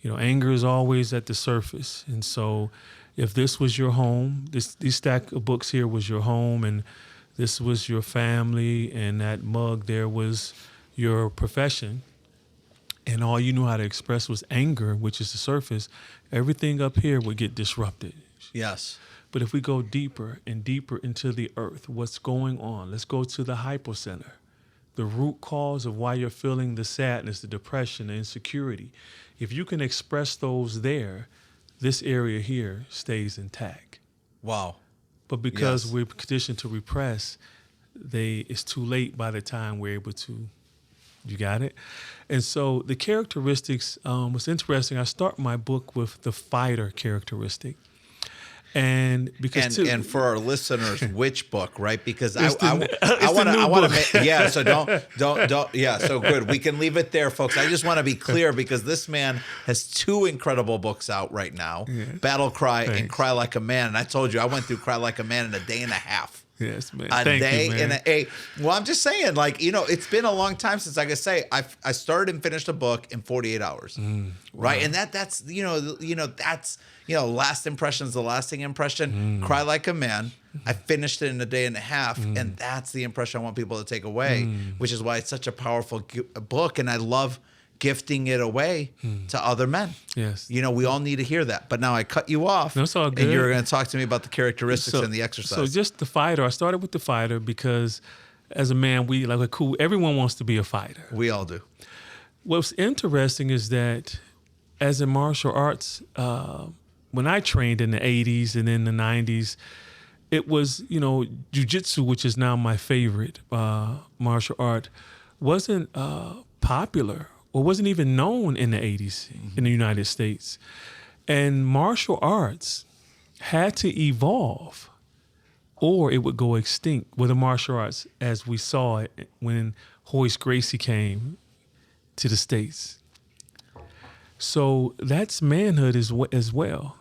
You know, anger is always at the surface. And so if this was your home, these stack of books here was your home, and this was your family, and that mug there was your profession, and all you knew how to express was anger, which is the surface, everything up here would get disrupted. Yes. But if we go deeper and deeper into the earth, what's going on? Let's go to the hypocenter, the root cause of why you're feeling the sadness, the depression, the insecurity. If you can express those there, this area here stays intact. Wow. But because we're conditioned to repress, it's too late by the time we're able to. You got it? And so the characteristics, was interesting. I start my book with the fighter characteristic. And because and for our listeners, which book, right? Because I the want to book. make, so don't so good. We can leave it there, folks. I just want to be clear, because this man has two incredible books out right now, Battle Cry and Cry Like a Man. And I told you I went through Cry Like a Man in a day and a half. Yes, man. A Thank day you, man. and a. Well, I'm just saying, like, you know, it's been a long time since, like I say, I started and finished a book in 48 hours, right? And that's last impression is the lasting impression. Cry Like a Man. I finished it in a day and a half, and that's the impression I want people to take away, which is why it's such a powerful book, and I love gifting it away to other men. Yes. You know, we all need to hear that. But now I cut you off. No, it's all good. And you're going to talk to me about the characteristics and the exercise. So just the fighter. I started with the fighter because as a man, everyone wants to be a fighter. We all do. What's interesting is that as in martial arts, when I trained in the 80s and in the 90s, it was, jiu-jitsu, which is now my favorite martial art, wasn't popular or wasn't even known in the 80s in the United States. And martial arts had to evolve or it would go extinct with the martial arts as we saw it when Horace Gracie came to the States. So that's manhood as well.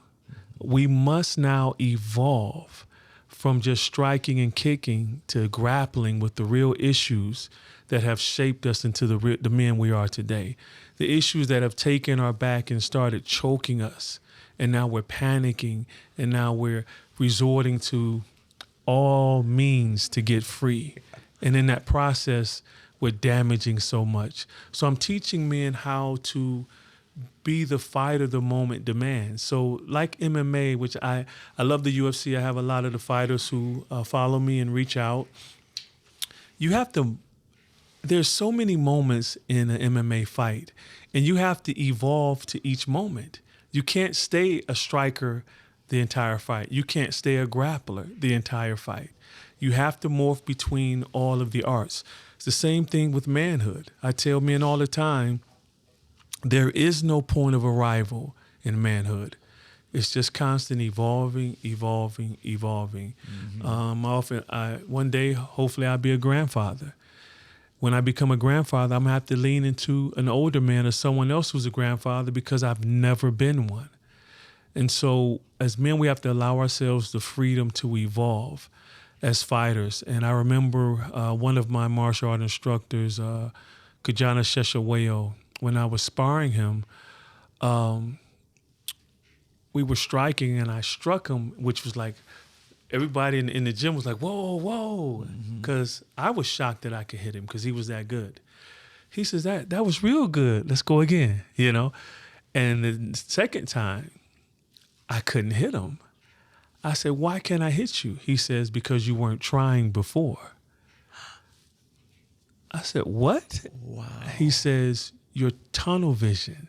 We must now evolve from just striking and kicking to grappling with the real issues that have shaped us into the men we are today. The issues that have taken our back and started choking us. And now we're panicking, and now we're resorting to all means to get free. And in that process, we're damaging so much. So I'm teaching men how to be the fighter the moment demands. So like MMA, which I love the UFC. I have a lot of the fighters who follow me and reach out. There's so many moments in an MMA fight, and you have to evolve to each moment. You can't stay a striker the entire fight. You can't stay a grappler the entire fight. You have to morph between all of the arts. It's the same thing with manhood. I tell men all the time, there is no point of arrival in manhood. It's just constant evolving. One day, hopefully I'll be a grandfather. When I become a grandfather, I'm going to have to lean into an older man or someone else who's a grandfather because I've never been one. And so as men, we have to allow ourselves the freedom to evolve as fighters. And I remember one of my martial art instructors, Kajana Sheshaweo, when I was sparring him, we were striking and I struck him, which was like, everybody in the gym was like, whoa, because I was shocked that I could hit him because he was that good. He says, that was real good. Let's go again, And the second time, I couldn't hit him. I said, why can't I hit you? He says, because you weren't trying before. I said, what? Wow. He says, your tunnel vision.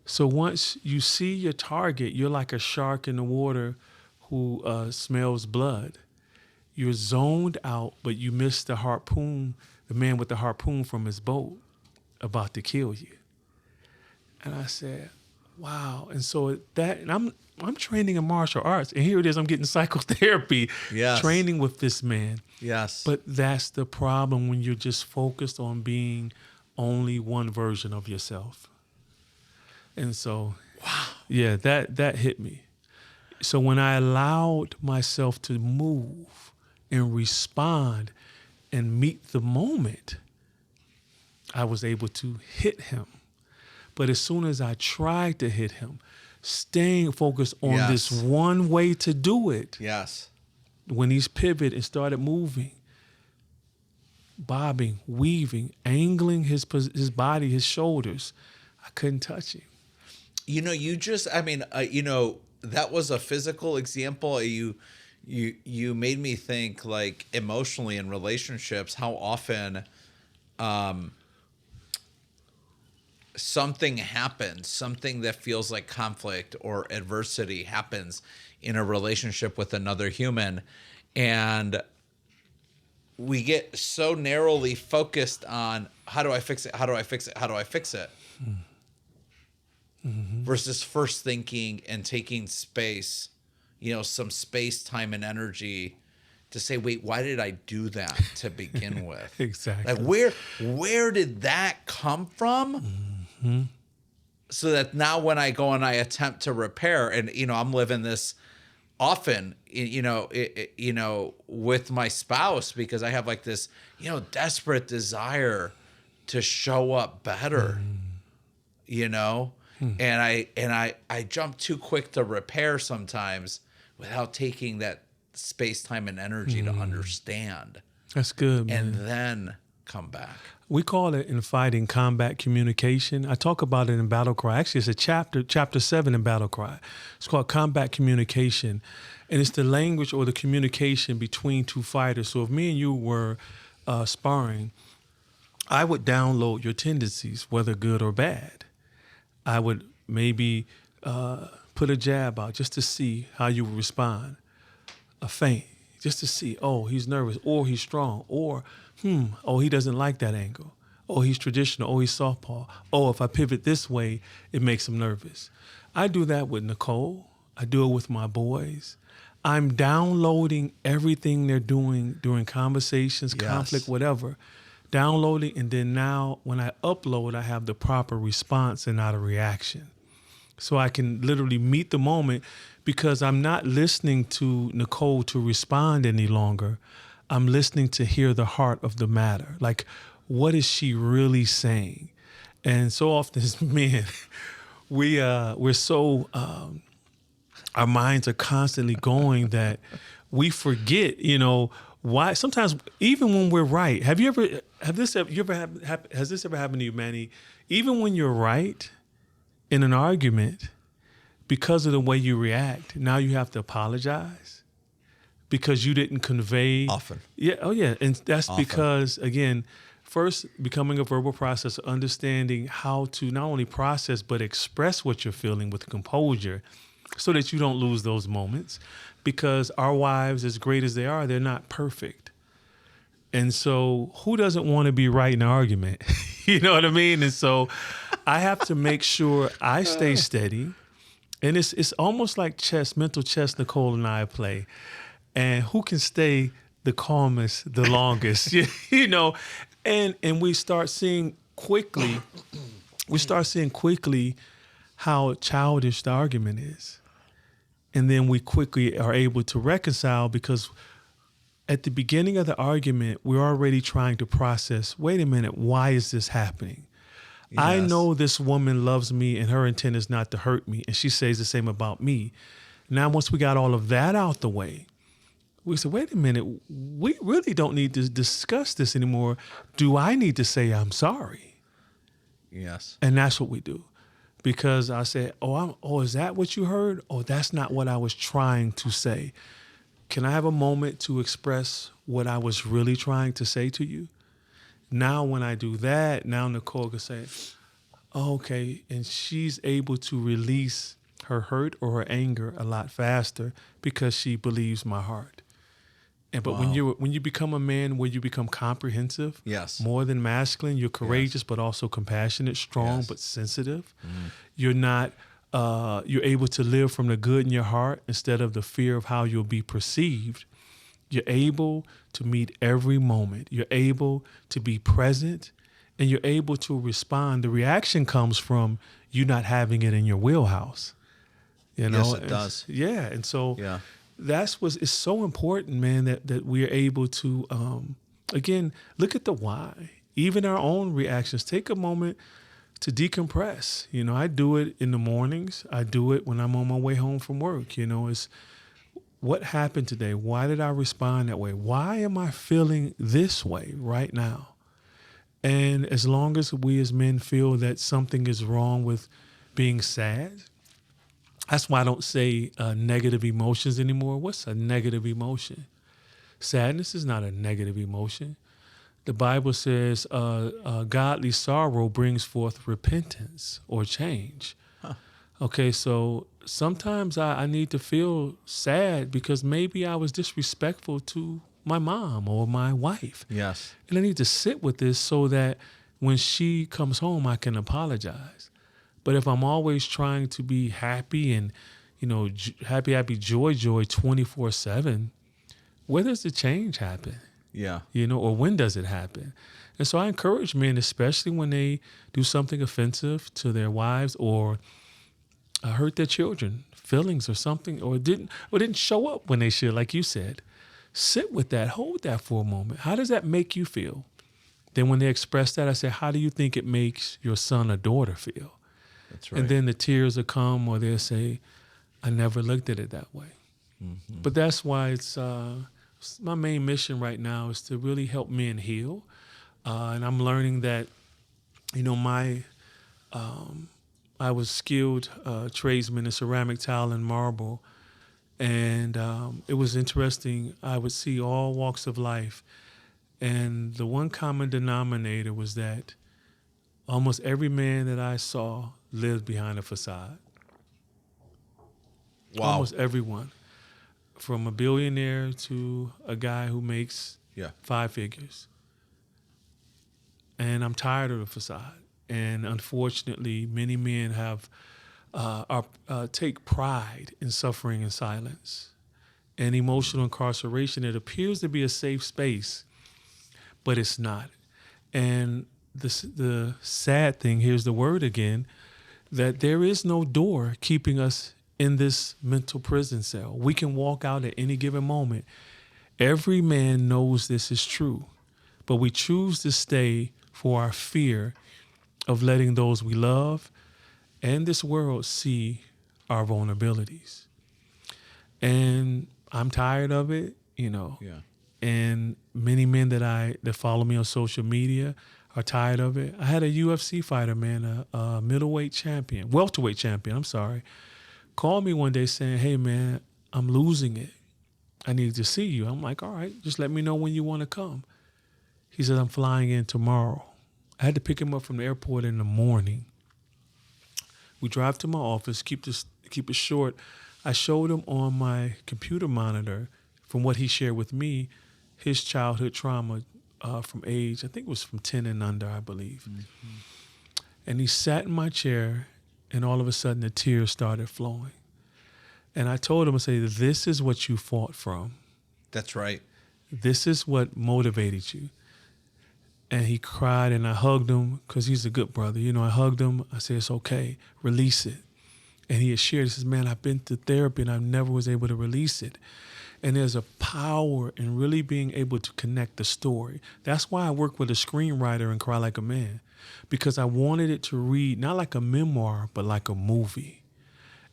So once you see your target, you're like a shark in the water who smells blood. You're zoned out, but you miss the harpoon, the man with the harpoon from his boat about to kill you. And I said, wow. And so and I'm training in martial arts, and here it is. I'm getting psychotherapy, Yes. training with this man. Yes. But that's the problem when you're just focused on being only one version of yourself. And so, wow, yeah, that hit me. So when I allowed myself to move and respond and meet the moment, I was able to hit him. But as soon as I tried to hit him, staying focused on this one way to do it, yes, when he's pivoted and started moving, bobbing, weaving, angling his body, his shoulders, I couldn't touch him. You know, that was a physical example. You made me think, like, emotionally in relationships, how often something happens, something that feels like conflict or adversity happens in a relationship with another human, and we get so narrowly focused on how do I fix it? How do I fix it? How do I fix it? Mm-hmm. Versus first thinking and taking space, some space, time, and energy to say, wait, why did I do that to begin with? Exactly. Like, where did that come from? Mm-hmm. So that now when I go and I attempt to repair, and, I'm living this often, with my spouse, because I have like this, desperate desire to show up better, and I jump too quick to repair sometimes without taking that space, time, and energy to understand. That's good, man. And then come back. We call it in fighting combat communication. I talk about it in Battle Cry. Actually, it's a chapter 7 in Battle Cry. It's called combat communication. And it's the language or the communication between two fighters. So if me and you were sparring, I would download your tendencies, whether good or bad. I would maybe put a jab out just to see how you would respond. A feint, just to see, oh, he's nervous, or he's strong, or, oh, he doesn't like that angle. Oh, he's traditional, oh, he's southpaw. Oh, if I pivot this way, it makes him nervous. I do that with Nicole. I do it with my boys. I'm downloading everything they're doing during conversations, conflict, whatever. Downloading, and then now when I upload, I have the proper response and not a reaction. So I can literally meet the moment, because I'm not listening to Nicole to respond any longer. I'm listening to hear the heart of the matter. Like, what is she really saying? And so often as men, we're so, our minds are constantly going that we forget, why. Sometimes even when we're right, has this ever happened to you, Manny? Even when you're right in an argument, because of the way you react, now you have to apologize because you didn't convey. Often. Yeah. Oh, yeah. And that's Often. because, again, first becoming a verbal processor, understanding how to not only process but express what you're feeling with composure, so that you don't lose those moments. Because our wives, as great as they are, they're not perfect. And so who doesn't want to be right in an argument? You know what I mean? And so I have to make sure I stay steady. And it's almost like chess, mental chess Nicole and I play. And who can stay the calmest, the longest, And we start seeing quickly how childish the argument is. And then we quickly are able to reconcile, because at the beginning of the argument, we're already trying to process, wait a minute, why is this happening? Yes. I know this woman loves me and her intent is not to hurt me, and she says the same about me. Now, once we got all of that out the way, we said, wait a minute, we really don't need to discuss this anymore. Do I need to say I'm sorry? Yes. And that's what we do. Because I said, is that what you heard? Oh, that's not what I was trying to say. Can I have a moment to express what I was really trying to say to you? Now, when I do that, now Nicole can say, oh, okay. And she's able to release her hurt or her anger a lot faster because she believes my heart. But wow. when you become a man where you become comprehensive, yes, more than masculine, you're courageous, yes, but also compassionate, strong, yes, but sensitive. Mm. You're not You're able to live from the good in your heart instead of the fear of how you'll be perceived. You're able to meet every moment. You're able to be present, and you're able to respond. The reaction comes from you not having it in your wheelhouse. You know? Yes, it does. Yeah, and so that's what is so important, man, that we're able to, again, look at the why. Even our own reactions. Take a moment to decompress. You know, I do it in the mornings. I do it when I'm on my way home from work. You know, it's what happened today? Why did I respond that way? Why am I feeling this way right now? And as long as we as men feel that something is wrong with being sad, that's why I don't say negative emotions anymore. What's a negative emotion? Sadness is not a negative emotion. The Bible says godly sorrow brings forth repentance or change. Okay, so sometimes I need to feel sad because maybe I was disrespectful to my mom or my wife. Yes. And I need to sit with this so that when she comes home, I can apologize. But if I'm always trying to be happy and, you know, happy, joy 24/7, where does the change happen? Yeah. You know, or when does it happen? And so I encourage men, especially when they do something offensive to their wives or hurt their children, feelings or something, or didn't show up when they should, like you said. Sit with that, hold that for a moment. How does that make you feel? Then when they express that, I say, how do you think it makes your son or daughter feel? That's right. And then the tears will come, or they'll say, I never looked at it that way. Mm-hmm. But that's why it's my main mission right now is to really help men heal. And I'm learning that, you know, I was skilled tradesman in ceramic, tile, and marble. And it was interesting. I would see all walks of life. And the one common denominator was that almost every man that I saw lived behind a facade. Wow. Almost everyone. From a billionaire to a guy who makes 5 figures. And I'm tired of the facade. And unfortunately, many men have take pride in suffering in silence. And emotional incarceration, it appears to be a safe space, but it's not. And the sad thing, here's the word again, that there is no door keeping us in this mental prison cell. We can walk out at any given moment. Every man knows this is true, but we choose to stay for our fear of letting those we love and this world see our vulnerabilities. And I'm tired of it, you know. Yeah. And many men that follow me on social media are tired of it. I had a UFC fighter, man, a welterweight champion, called me one day saying, hey, man, I'm losing it. I need to see you. I'm like, all right, just let me know when you want to come. He said, I'm flying in tomorrow. I had to pick him up from the airport in the morning. We drive to my office, keep it short. I showed him on my computer monitor, from what he shared with me, his childhood trauma from age, I think it was from 10 and under, I believe. Mm-hmm. And he sat in my chair, and all of a sudden the tears started flowing. And I told him, I said, this is what you fought from. That's right. This is what motivated you. And he cried, and I hugged him because he's a good brother. You know, I hugged him. I said, it's okay. Release it. And he had shared, he says, man, I've been to therapy and I never was able to release it. And there's a power in really being able to connect the story. That's why I work with a screenwriter and Cry Like a Man, because I wanted it to read not like a memoir, but like a movie.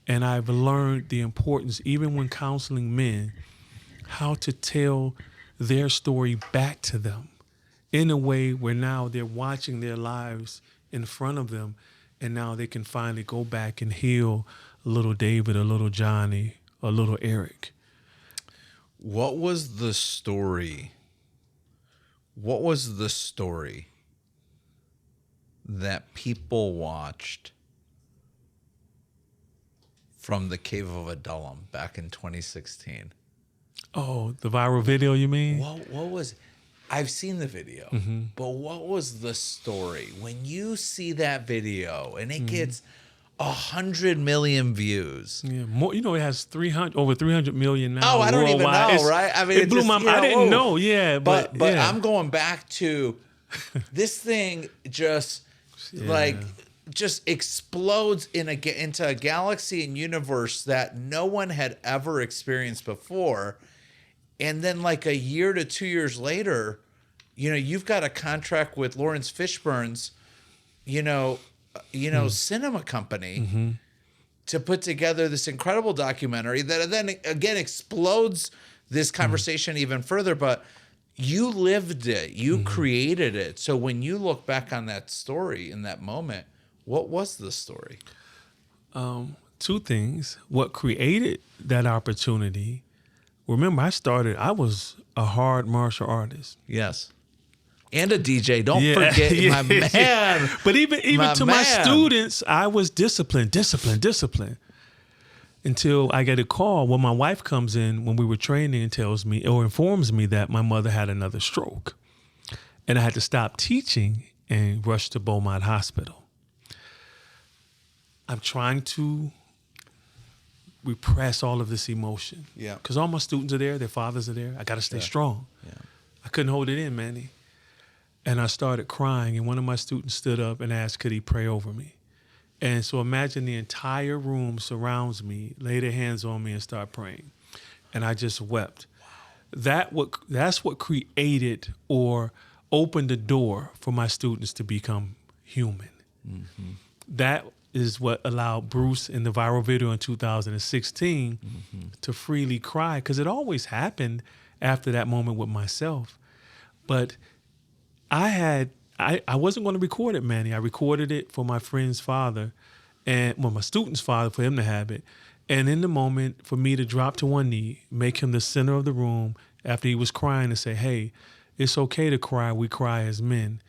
And I've learned the importance, even when counseling men, how to tell their story back to them in a way where now they're watching their lives in front of them, and now they can finally go back and heal a little David, a little Johnny, a little Eric. What was the story? What was the story that people watched from the Cave of Adullam back in 2016? Oh, the viral video, you mean? What was... I've seen the video, but what was the story? When you see that video and it gets 100 million views. Yeah, more. You know, it has over 300 million now. Oh, I don't even know, right? I mean, it blew my mind. I didn't know. Yeah, but yeah. I'm going back to this thing. Just just explodes into a galaxy and universe that no one had ever experienced before. And then, like a year to 2 years later, you've got a contract with Laurence Fishburne's, cinema company to put together this incredible documentary that then again explodes this conversation even further. But you lived it, you created it. So when you look back on that story in that moment, what was the story? Two things. What created that opportunity? Remember, I was a hard martial artist. Yes. And a DJ. Don't forget my man. But even to my students, I was disciplined. Until I get a call when my wife comes in when we were training and tells me or informs me that my mother had another stroke. And I had to stop teaching and rush to Beaumont Hospital. I'm trying to repress all of this emotion. Yeah. Because all my students are there, their fathers are there. I got to stay strong. Yeah. I couldn't hold it in, Manny. And I started crying, and one of my students stood up and asked, could he pray over me? And so imagine the entire room surrounds me, lay their hands on me, and start praying. And I just wept. Wow. That's what created or opened the door for my students to become human. Mm-hmm. That is what allowed Bruce in the viral video in 2016 to freely cry, because it always happened after that moment with myself. But I wasn't going to record it, Manny. I recorded it for my friend's father my student's father, for him to have it. And in the moment, for me to drop to one knee, make him the center of the room after he was crying and say, hey, it's okay to cry. We cry as men.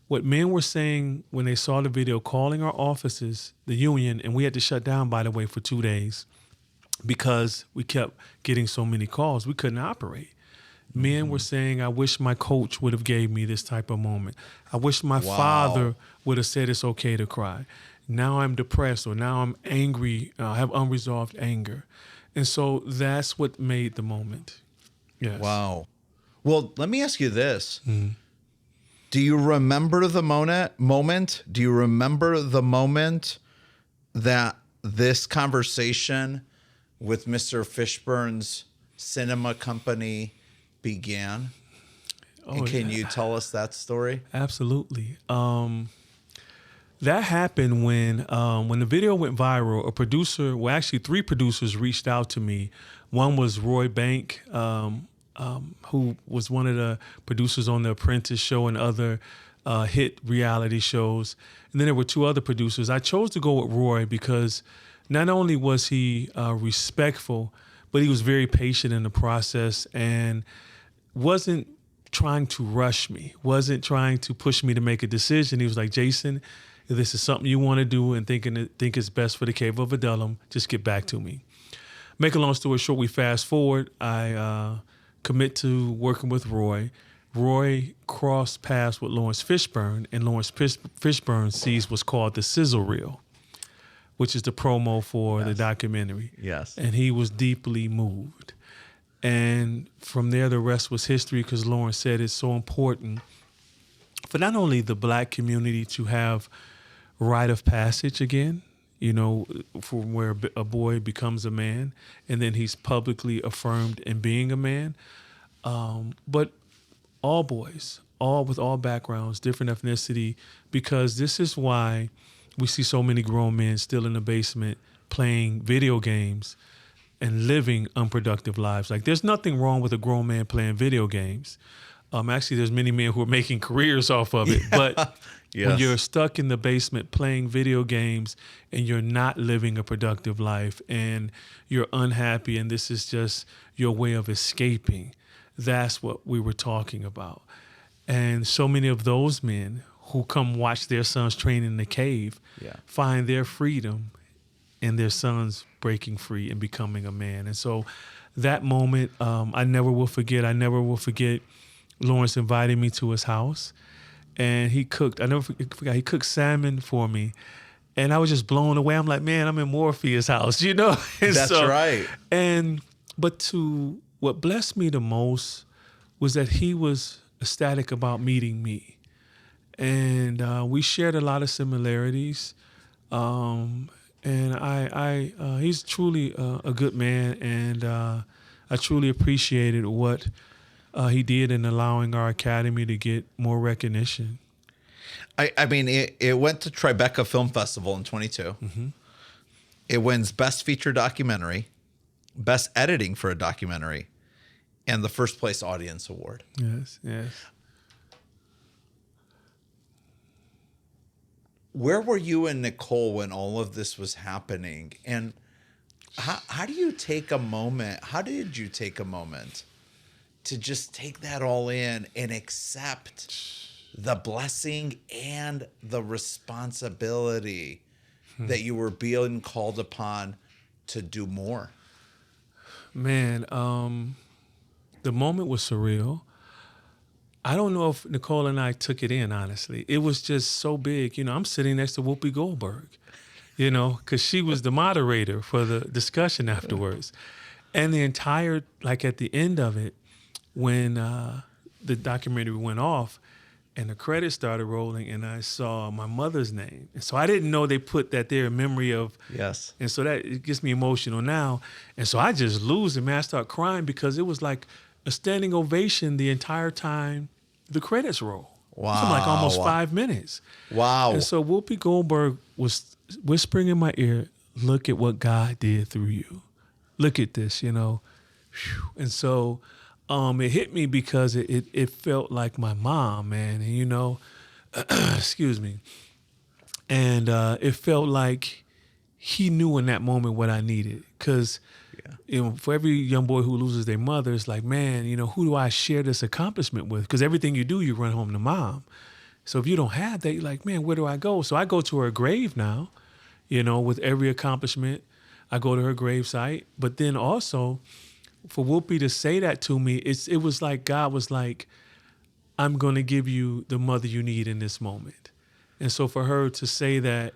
What men were saying when they saw the video, calling our offices, the union, and we had to shut down, by the way, for 2 days because we kept getting so many calls. We couldn't operate. Men were saying, I wish my coach would have gave me this type of moment. I wish my father would have said it's okay to cry. Now I'm depressed, or now I'm angry. I have unresolved anger. And so that's what made the moment. Yes. Wow. Well, let me ask you this. Do you remember the moment? Do you remember the moment that this conversation with Mr. Fishburne's cinema company began? And can you tell us that story? Absolutely. That happened when the video went viral. A producer, well, actually 3 producers reached out to me. One was Roy Bank, who was one of the producers on The Apprentice show and other hit reality shows. And then there were 2 other producers. I chose to go with Roy because not only was he respectful, but he was very patient in the process and wasn't trying to rush me, wasn't trying to push me to make a decision. He was like, Jason, if this is something you want to do and think it's best for the Cave of Adullam, just get back to me. Make a long story short, we fast forward. I commit to working with Roy. Roy crossed paths with Laurence Fishburne, and Laurence Fishburne sees what's called the sizzle reel, which is the promo for the documentary. Yes. And he was deeply moved. And from there, the rest was history, because Laurence said it's so important for not only the Black community to have rite of passage again, from where a boy becomes a man, and then he's publicly affirmed in being a man, but all boys, all with all backgrounds, different ethnicity, because this is why we see so many grown men still in the basement playing video games and living unproductive lives. Like, there's nothing wrong with a grown man playing video games. Actually, there's many men who are making careers off of it. But when you're stuck in the basement playing video games and you're not living a productive life and you're unhappy and this is just your way of escaping, that's what we were talking about. And so many of those men who come watch their sons train in the cave find their freedom in their sons breaking free and becoming a man. And so that moment, I never will forget. I never will forget Laurence invited me to his house, and he cooked. I never forgot. He cooked salmon for me, And I was just blown away. I'm like, man, I'm in Morpheus' house, you know? And That's right. But what blessed me the most was that he was ecstatic about meeting me. And we shared a lot of similarities. And he's truly a good man. And I truly appreciated what he did in allowing our academy to get more recognition. I mean, it went to Tribeca Film Festival in 22. Mm-hmm. It wins Best Feature Documentary, Best Editing for a Documentary, and the First Place Audience Award. Yes, yes. Where were you and Nicole when all of this was happening? And how do you take a moment? How did you take a moment to just take that all in and accept the blessing and the responsibility that you were being called upon to do more? Man, the moment was surreal. I don't know if Nicole and I took it in, honestly. It was just so big. You know, I'm sitting next to Whoopi Goldberg, you know, because she was the moderator for the discussion afterwards. And the entire, like at the end of it, when the documentary went off and the credits started rolling and I saw my mother's name. And so I didn't know they put that there in memory of. Yes. And so that it gets me emotional now. And so I just lose it, man. I start crying because it was like a standing ovation the entire time the credits roll. Wow. It was like almost 5 minutes. Wow. And so Whoopi Goldberg was whispering in my ear, look at what God did through you. Look at this, you know. And so it hit me because it felt like my mom, man. And, you know, excuse me. And it felt like he knew in that moment what I needed. Because, you know, for every young boy who loses their mother, it's like, man, you know, who do I share this accomplishment with? Because everything you do, you run home to mom. So if you don't have that, you're like, man, where do I go? So I go to her grave now, you know, with every accomplishment. I go to her gravesite. But then also, for Whoopi to say that to me, it was like God was like, I'm going to give you the mother you need in this moment. And so for her to say that,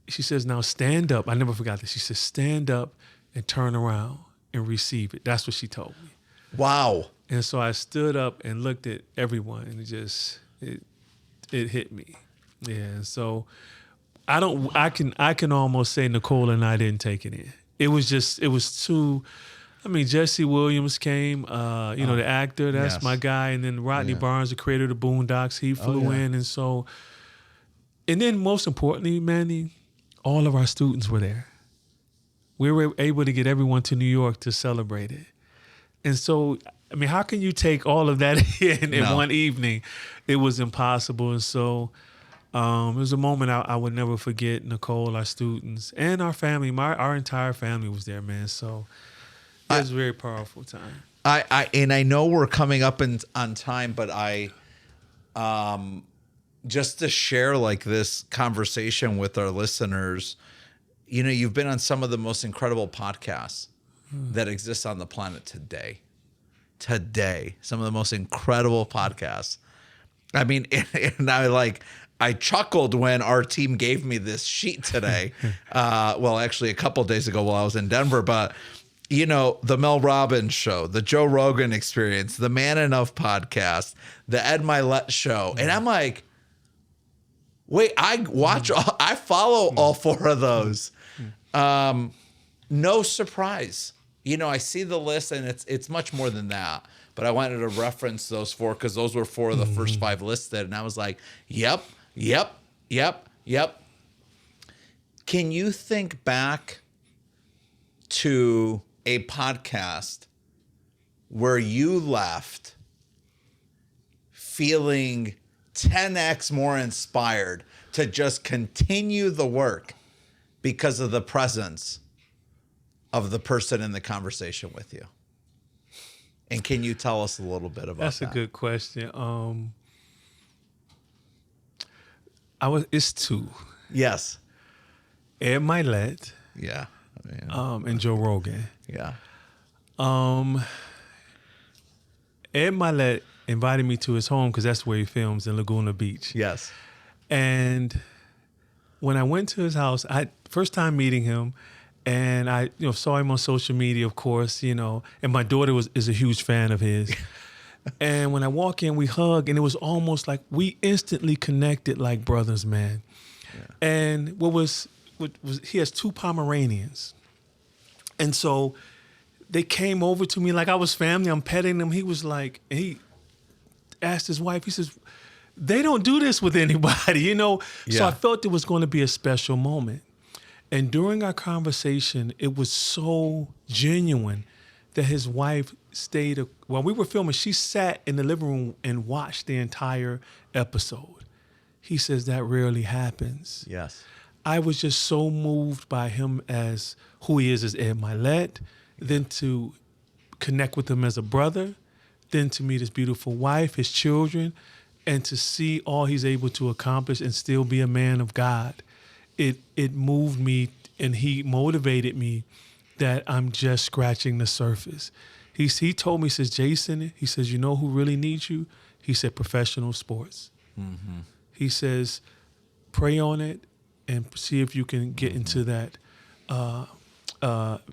she says, now stand up. I never forgot this. She says, stand up and turn around and receive it. That's what she told me. Wow. And so I stood up and looked at everyone, and it hit me. Yeah. And so I can almost say Nicole and I didn't take it in. It was too. I mean, Jesse Williams came, you know, the actor, that's my guy. And then Rodney Barnes, the creator of the Boondocks, he flew in. And so, and then most importantly, Manny, all of our students were there. We were able to get everyone to New York to celebrate it. And so, I mean, how can you take all of that in one evening? It was impossible. And so it was a moment I would never forget. Nicole, our students, and our family, our entire family was there, man. So it was a very powerful time. I know we're coming up on time, but just to share like this conversation with our listeners, you know, you've been on some of the most incredible podcasts that exist on the planet today. Some of the most incredible podcasts. I mean, and I chuckled when our team gave me this sheet today. Well, actually a couple of days ago while I was in Denver, but you know, the Mel Robbins show, the Joe Rogan Experience, the Man Enough podcast, the Ed Mylett show. And I'm like, wait, I follow all four of those. No surprise. You know, I see the list and it's much more than that. But I wanted to reference those four because those were four of the first five listed. And I was like, yep. Can you think back to a podcast where you left feeling 10x more inspired to just continue the work because of the presence of the person in the conversation with you? And can you tell us a little bit about that? That's a good question. It's two. Yes. Ed Mylett. Yeah. And Joe Rogan. Yeah. Ed Mylett invited me to his home because that's where he films in Laguna Beach. Yes. And when I went to his house, first time meeting him, and I saw him on social media, of course, and my daughter is a huge fan of his. And when I walk in, we hug, and it was almost like we instantly connected like brothers, man. Yeah. And what was he has 2 Pomeranians. And so they came over to me like I was family. I'm petting them. He was like, and he asked his wife, he says, they don't do this with anybody, Yeah. So I felt it was going to be a special moment. And during our conversation, it was so genuine that his wife stayed, while we were filming, she sat in the living room and watched the entire episode. He says that rarely happens. Yes. I was just so moved by him as who he is as Ed Mylett, then to connect with him as a brother, then to meet his beautiful wife, his children, and to see all he's able to accomplish and still be a man of God. It moved me, and he motivated me that I'm just scratching the surface. He told me, he says, Jason, he says, you know who really needs you? He said, professional sports. Mm-hmm. He says, pray on it and see if you can get into that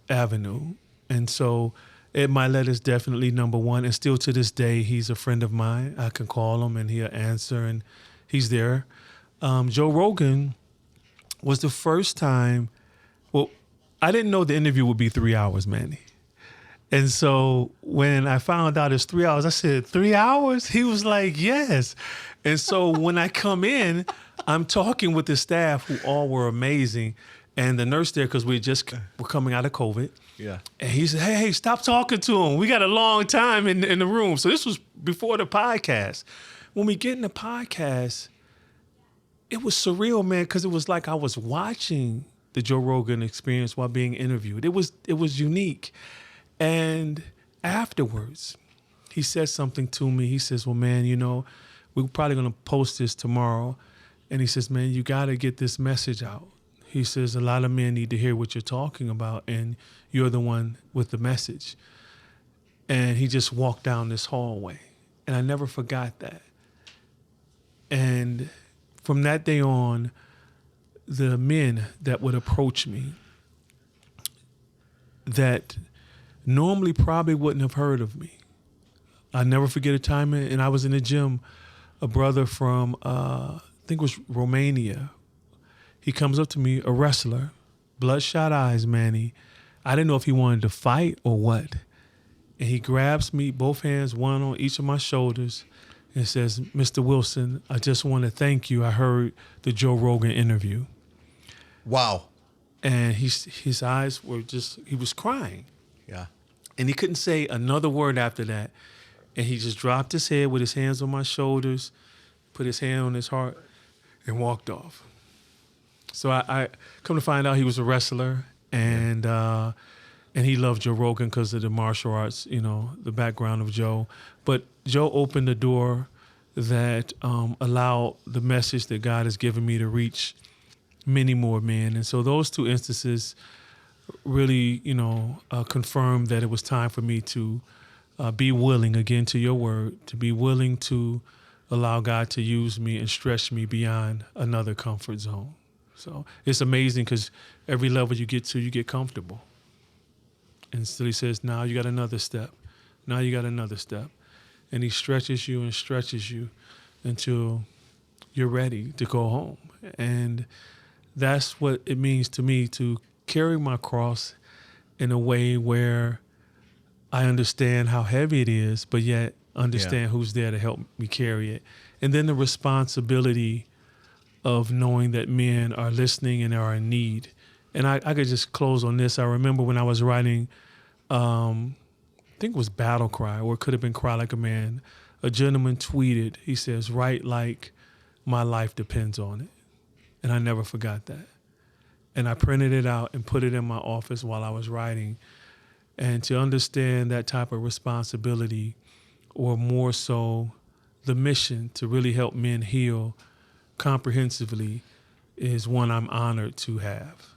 avenue. And so Ed Mylett is definitely number one. And still to this day, he's a friend of mine. I can call him and he'll answer, and he's there. Joe Rogan was the first time, well, I didn't know the interview would be 3 hours, Manny. And so when I found out it's 3 hours, I said, 3 hours? He was like, yes. And so when I come in, I'm talking with the staff who all were amazing. And the nurse there, because we're coming out of COVID. Yeah. And he said, hey, stop talking to him. We got a long time in the room. So this was before the podcast. When we get in the podcast, it was surreal, man, because it was like I was watching the Joe Rogan experience while being interviewed. It was unique. And afterwards, he said something to me. He says, well, man, we're probably going to post this tomorrow. And he says, man, you got to get this message out. He says, a lot of men need to hear what you're talking about, and you're the one with the message. And he just walked down this hallway. And I never forgot that. And from that day on, the men that would approach me that normally probably wouldn't have heard of me. I never forget a time, and I was in the gym, a brother from, I think it was Romania. He comes up to me, a wrestler, bloodshot eyes, Manny. I didn't know if he wanted to fight or what. And he grabs me, both hands, one on each of my shoulders, and says, Mr. Wilson, I just want to thank you. I heard the Joe Rogan interview. Wow. And his eyes were he was crying. Yeah. And he couldn't say another word after that. And he just dropped his head with his hands on my shoulders, put his hand on his heart, and walked off. So I come to find out he was a wrestler, and he loved Joe Rogan because of the martial arts, the background of Joe. But Joe opened the door that allowed the message that God has given me to reach many more men. And so those 2 instances really, confirmed that it was time for me to be willing, again, to your word, to be willing to allow God to use me and stretch me beyond another comfort zone. So it's amazing because every level you get to, you get comfortable. And so he says, now you got another step. Now you got another step. And he stretches you and stretches you until you're ready to go home. And that's what it means to me to carry my cross in a way where I understand how heavy it is, but yet understand who's there to help me carry it. And then the responsibility of knowing that men are listening and are in need. And I could just close on this. I remember when I was writing, I think it was Battle Cry, or it could have been Cry Like a Man. A gentleman tweeted, he says, write like my life depends on it. And I never forgot that. And I printed it out and put it in my office while I was writing. And to understand that type of responsibility, or more so the mission to really help men heal comprehensively, is one I'm honored to have.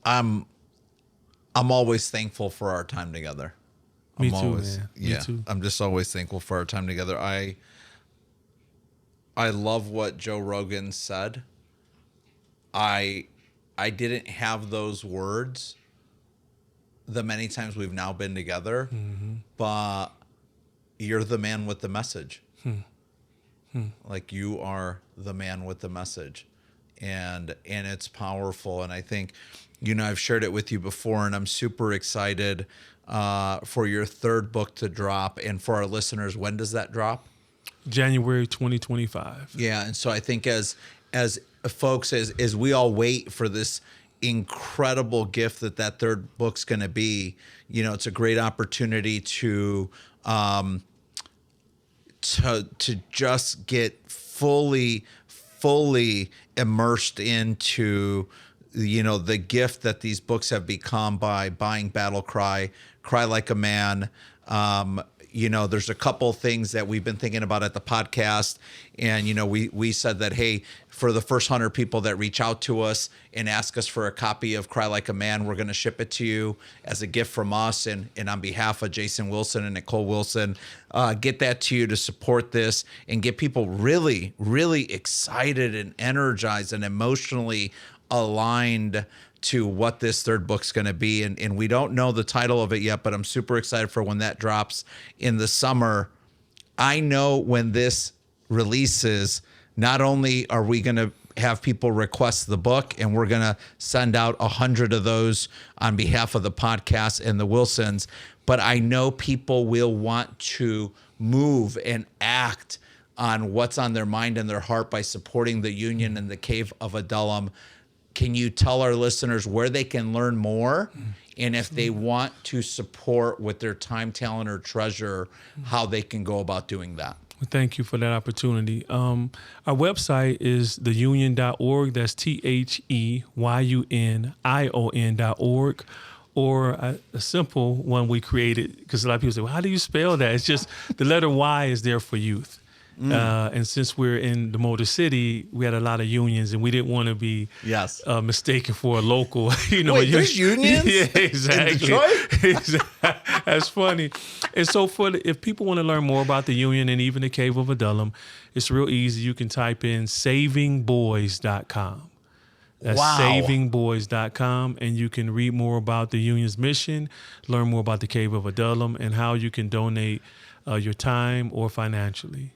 I'm always thankful for our time together. Me too, man. Yeah, Me too. I'm just always thankful for our time together. I love what Joe Rogan said I didn't have those words the many times we've now been together, but you're the man with the message. Like, you are the man with the message, and it's powerful. And I think, I've shared it with you before, and I'm super excited for your third book to drop. And for our listeners, when does that drop? January 2025. Yeah. And so I think as folks, as we all wait for this incredible gift that third book's going to be, it's a great opportunity to just get fully immersed into, the gift that these books have become by buying Battle Cry, Cry Like a Man. There's a couple things that we've been thinking about at the podcast. And, we said that, hey, for the first 100 people that reach out to us and ask us for a copy of Cry Like a Man, we're going to ship it to you as a gift from us. And on behalf of Jason Wilson and Nicole Wilson, get that to you to support this and get people really, really excited and energized and emotionally aligned to what this third book's going to be. And we don't know the title of it yet, but I'm super excited for when that drops in the summer. I know when this releases, not only are we going to have people request the book, and we're going to send out 100 of those on behalf of the podcast and the Wilsons, but I know people will want to move and act on what's on their mind and their heart by supporting the Union and the Cave of Adullam. Can you tell our listeners where they can learn more? And if they want to support with their time, talent, or treasure, how they can go about doing that? Well, thank you for that opportunity. Our website is theunion.org. That's THEYUNION.org. Or a simple one we created, because a lot of people say, well, how do you spell that? It's just the letter Y is there for youth. And since we're in the Motor City, we had a lot of unions, and we didn't want to be mistaken for a local. Wait, there's unions? Yeah, exactly. In Detroit? That's funny. And so if people want to learn more about the Union and even the Cave of Adullam, it's real easy. You can type in savingboys.com. That's savingboys.com, and you can read more about the Union's mission, learn more about the Cave of Adullam, and how you can donate your time or financially.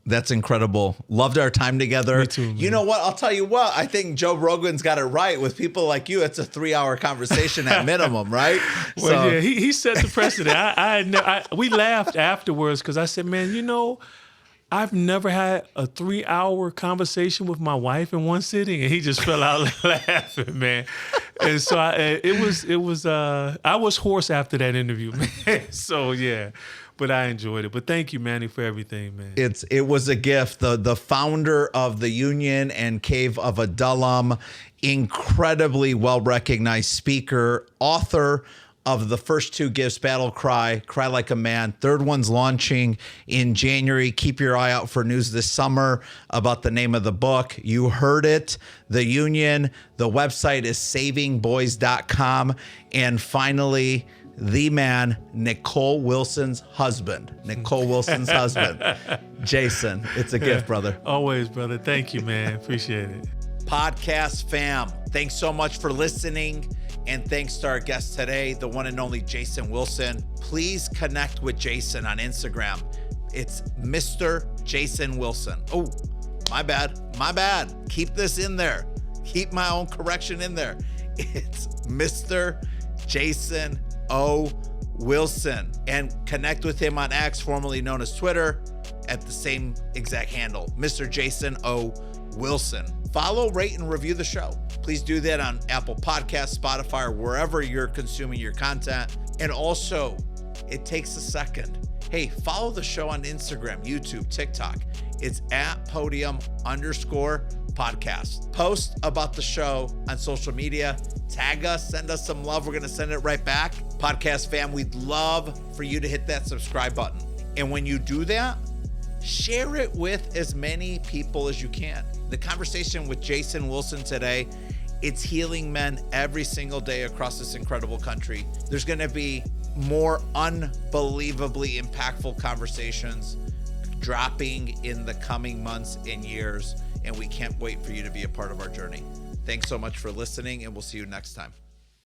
That's incredible. Loved our time together. Me too, man. You know what? I'll tell you what. I think Joe Rogan's got it right. With people like you, it's a 3-hour conversation at minimum, right? Well, yeah, he set the precedent. We laughed afterwards because I said, man, I've never had a 3-hour conversation with my wife in one sitting, and he just fell out laughing, man. And so I was hoarse after that interview, man. So yeah. But I enjoyed it. But thank you, Manny, for everything, man. It was a gift. The founder of the Union and Cave of Adullam, incredibly well-recognized speaker, author of the first 2 gifts, Battle Cry, Cry Like a Man. Third one's launching in January. Keep your eye out for news this summer about the name of the book. You heard it. The Union. The website is savingboys.com. And finally, the man, Nicole Wilson's husband. Jason, it's a gift, brother. Always, brother. Thank you, man. Appreciate it. Podcast fam, thanks so much for listening. And thanks to our guest today, the one and only Jason Wilson. Please connect with Jason on Instagram. It's Mr. Jason Wilson. Oh, my bad. Keep this in there. Keep my own correction in there. It's Mr. Jason O. Wilson. And connect with him on X, formerly known as Twitter, at the same exact handle, Mr. Jason O. Wilson. Follow, rate, and review the show. Please do that on Apple Podcasts, Spotify, or wherever you're consuming your content. And also, it takes a second. Hey, follow the show on Instagram, YouTube, TikTok. It's at @podium_podcast. Post about the show on social media. Tag us, send us some love. We're going to send it right back. Podcast fam, we'd love for you to hit that subscribe button. And when you do that, share it with as many people as you can. The conversation with Jason Wilson today, it's healing men every single day across this incredible country. There's going to be more unbelievably impactful conversations dropping in the coming months and years. and we can't wait for you to be a part of our journey. Thanks so much for listening, and we'll see you next time.